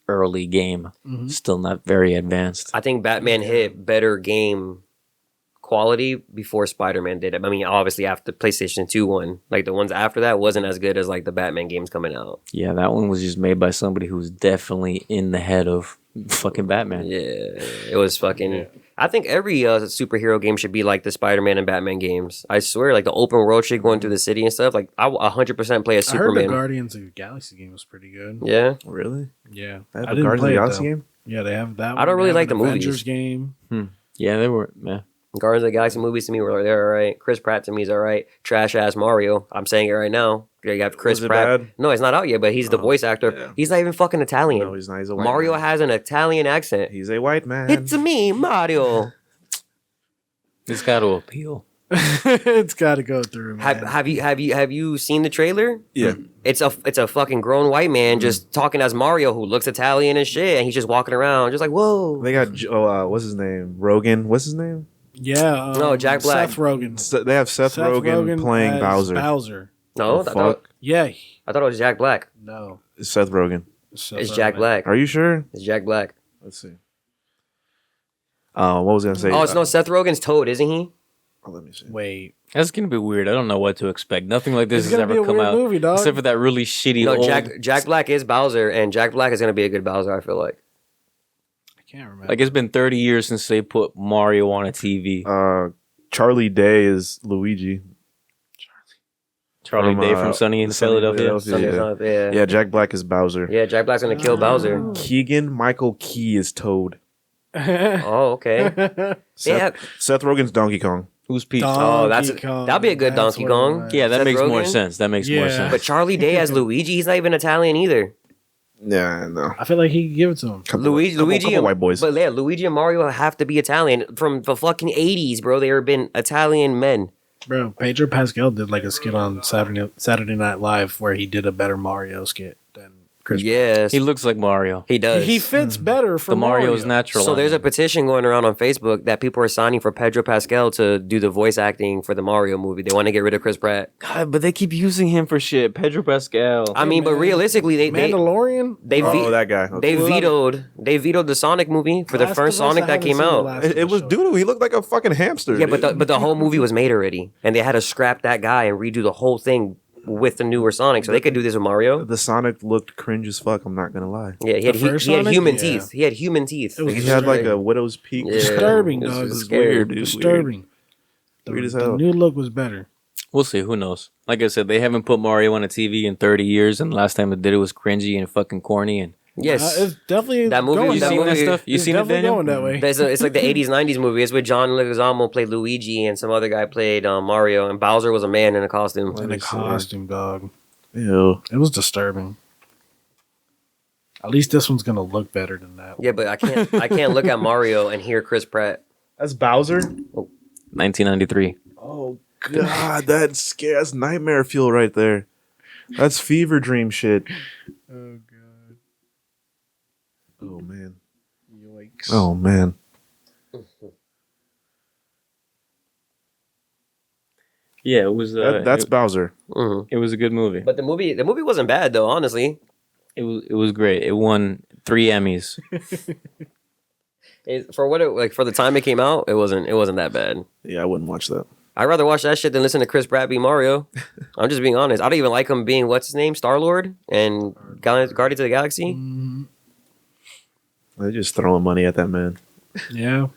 early game, still not very advanced. I think Batman hit better game quality before Spider-Man did it. I mean, obviously after PlayStation 2 one, like the ones after that wasn't as good as like the Batman games coming out. Yeah, that one was just made by somebody who's definitely in the head of fucking Batman. Yeah, it was fucking. Yeah. I think every superhero game should be like the Spider-Man and Batman games. I swear, like the open world shit going through the city and stuff. Like I 100% play as Superman. I heard the Guardians of the Galaxy game was pretty good. Yeah, Really? Yeah, I have a Guardians of the Galaxy game. Yeah, they have that. I don't really like the Avengers movies. game. Yeah, they were. Yeah. Guardians of the Galaxy movies to me were they're all right. Chris Pratt to me is all right. Trash ass Mario. I'm saying it right now. You have Chris Pratt. Bad? No, it's not out yet, but he's the voice actor. Yeah. He's not even fucking Italian. No, he's not. He's a white Mario man. has an Italian accent. He's a white man. It's me, Mario. It's got to appeal. It's got to go through. Man. Have you seen the trailer? Yeah. It's a fucking grown white man just talking as Mario who looks Italian and shit, and he's just walking around just like whoa. They got what's his name? Rogan. What's his name? Yeah. No, Jack Black. Seth Rogen. They have Seth Rogen playing as Bowser. Bowser. No, Oh, fuck. Yeah. I thought it was Jack Black. No. It's Seth Rogen. It's Jack Black. Are you sure? It's Jack Black. Let's see. What was I gonna say? Oh, it's no Seth Rogen's Toad, isn't he? Let me see. Wait. That's gonna be weird. I don't know what to expect. Nothing like this It's has gonna ever be a come weird out, movie, dog. except for that really shitty No, old. Jack Black is Bowser, and Jack Black is gonna be a good Bowser. I feel like. I can't remember. Like it's been 30 years since they put Mario on a TV. Charlie Day is Luigi. Charlie Day from Sunny in Philadelphia. Yeah, Jack Black is Bowser. Yeah, Jack Black's gonna kill Bowser. Keegan Michael Key is Toad. Oh, okay. Seth Rogen's Donkey Kong. Who's Peach? That'd be a good Donkey Kong. Yeah, that Seth makes more Rogen? sense. That makes more sense. But Charlie Day as Luigi, he's not even Italian either. Yeah, no. I feel like he could give it to him. Luigi, couple white boys. But yeah, Luigi and Mario have to be Italian from the fucking 80s, bro. They have been Italian men. Bro, Pedro Pascal did like a skit on Saturday Night Live where he did a better Mario skit than Chris. Yes, he looks like Mario. He does. He fits better for the Mario's natural. So there's a petition going around on Facebook that people are signing for Pedro Pascal to do the voice acting for the Mario movie. They want to get rid of Chris Pratt. God, but they keep using him for shit. Pedro Pascal. I mean, but realistically, Mandalorian. That guy. They vetoed the Sonic movie for the first Sonic that came out. It was doodle. He looked like a fucking hamster. Yeah, but the whole movie was made already, and they had to scrap that guy and redo the whole thing with the newer Sonic, so they could do this with Mario. The Sonic looked cringe as fuck. I'm not gonna lie. Yeah, he had human teeth. He had human teeth. He had like a widow's peak. Yeah. Disturbing, It dog. was weird, dude. Disturbing. Weird as The hell. new look was better. We'll see. Who knows? Like I said, they haven't put Mario on a TV in 30 years, and the last time they did it was cringy and fucking corny. And Yes, It's definitely that movie. going you that seen that movie- stuff? You It's seen it, definitely Daniel? going that way. It's like the 80s, 90s movie. It's with John Leguizamo played Luigi and some other guy played Mario, and Bowser was a man in a costume. In a costume, dog. Ew. It was disturbing. At least this one's gonna look better than that. Yeah, but I can't look at Mario and hear Chris Pratt. That's Bowser. 1993. Oh god, that's nightmare fuel right there. That's fever dream shit. Oh god. Oh man. Yikes. Oh man. Yeah, it was. That's Bowser. Mhm. It was a good movie. But the movie wasn't bad though. Honestly, It was great. It won 3 Emmys. for the time it came out, it wasn't that bad. Yeah, I wouldn't watch that. I'd rather watch that shit than listen to Chris Pratt be Mario. I'm just being honest. I don't even like him being what's his name, Star-Lord and Guardians of the Galaxy. They're just throwing money at that man. Yeah.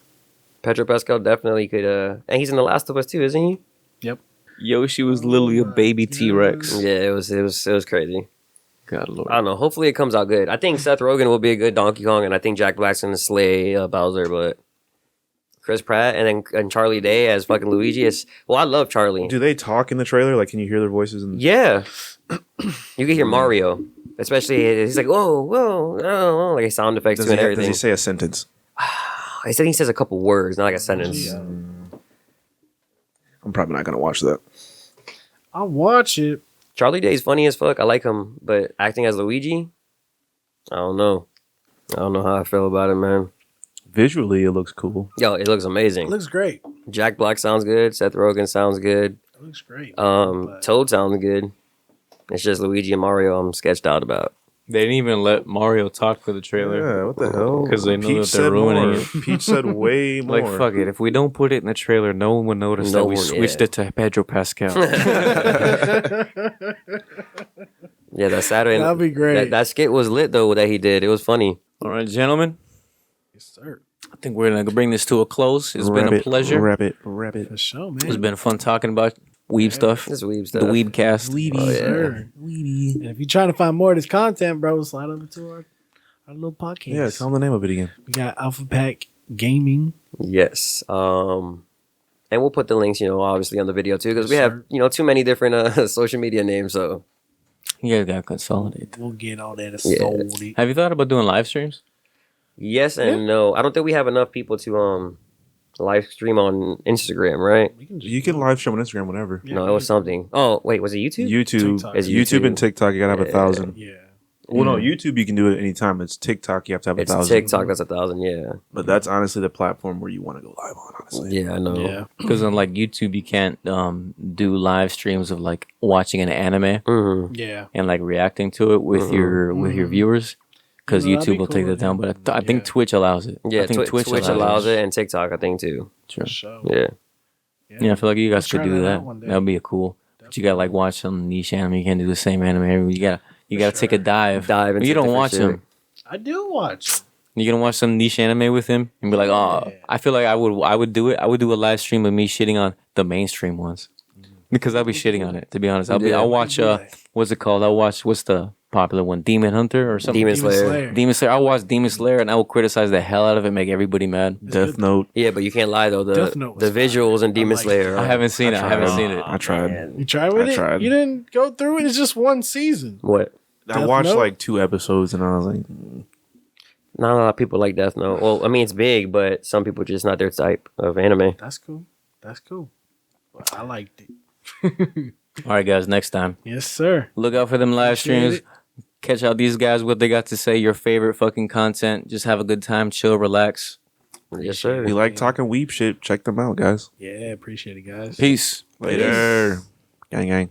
Pedro Pascal definitely could. And he's in The Last of Us too, isn't he? Yep. Yoshi was literally a baby T-Rex. Yeah, it was crazy. God Lord. I don't know. Hopefully it comes out good. I think Seth Rogen will be a good Donkey Kong, and I think Jack Black's gonna slay Bowser, but Chris Pratt and Charlie Day as fucking Luigi is. Well, I love Charlie. Do they talk in the trailer? Like, can you hear their voices? Yeah, you can hear Mario, especially he's like whoa, whoa, oh, like sound effects Does too and he everything. say a sentence? I said he says a couple words, not like a sentence. I'm probably not gonna watch that. I'll watch it. Charlie Day's funny as fuck. I like him, but acting as Luigi, I don't know. I don't know how I feel about it, man. Visually, it looks cool. Yo, it looks amazing. It looks great. Jack Black sounds good. Seth Rogen sounds good. It looks great. Toad sounds good. It's just Luigi and Mario I'm sketched out about. They didn't even let Mario talk for the trailer. Yeah, what the hell? Because they know Peach that they're said ruining more. it. Peach said way more. Like, fuck it. If we don't put it in the trailer, no one would notice that we switched it to Pedro Pascal. Yeah, that Saturday. That'd be great. That skit was lit though. That he did. It was funny. All right, gentlemen. Yes, sir. I think we're going to bring this to a close. It's been a pleasure. Wrap it. For sure, man. It's been fun talking about weeb stuff. This weeb stuff. The Weebcast. Oh, yeah. Sir. And if you're trying to find more of this content, bro, slide over to our little podcast. Yeah, tell them the name of it again. We got Alpha Pack Gaming. Yes. And we'll put the links, obviously on the video too, because we have, too many different social media names. So You guys got to consolidate. We'll get all that Yeah. sorted. Have you thought about doing live streams? yes and no. I don't think we have enough people to live stream on Instagram, right? You can live stream on Instagram whenever. Yeah, No, it was something. Oh, wait, was it YouTube? YouTube, TikTok. It's YouTube and TikTok, you gotta have 1,000. Yeah. Well, no, YouTube you can do it anytime. It's TikTok, you have to have It's 1,000. TikTok, that's 1,000, yeah. But that's honestly the platform where you want to go live on. Honestly, Yeah, I know. Yeah. Because on like YouTube, you can't do live streams of like watching an anime Mm-hmm. Yeah. and like reacting to it with your viewers. Because Yeah, that'd YouTube be will take cool, that down. But I yeah. think Twitch allows it. Yeah, I think Twitch allows it, and TikTok, I think, too. Sure. For sure. Yeah. Yeah, I feel like you guys Let's could try do that that. out one day. That'd be a cool. But you gotta like watch some niche anime. You can't do the same anime. You gotta take a dive. Dive into You don't different watch shit. them. I do watch. You gonna watch some niche anime with him and be like, oh, Yeah. I feel like I would do it. I would do a live stream of me shitting on the mainstream ones because I'll be shitting on it. To be honest, I'll watch. What's it called? I'll watch. What's the popular one? Demon Hunter or something? Demon Slayer. Demon Slayer. I'll watch Demon Slayer and I will criticize the hell out of it, make everybody mad. Death Note. Yeah, but you can't lie, though. Death Note The was visuals in I Demon liked Slayer. I haven't seen it. I haven't tried. seen it. I tried. Man. You tried with I it? tried. You didn't go through it? It's just one season. What? I Death watched Note? like 2 episodes and I was like, Not a lot of people like Death Note. Well, I mean, it's big, but some people just not their type of anime. That's cool. That's cool. Well, I liked it. All right, guys. Next time, Yes, sir. look out for them live Appreciate streams. it. Catch out these guys, what they got to say, your favorite fucking content. Just have a good time, chill, relax. Yes, sir. if you like talking weeb shit, check them out, guys. Yeah, appreciate it, guys. Peace. Later. Gang, gang.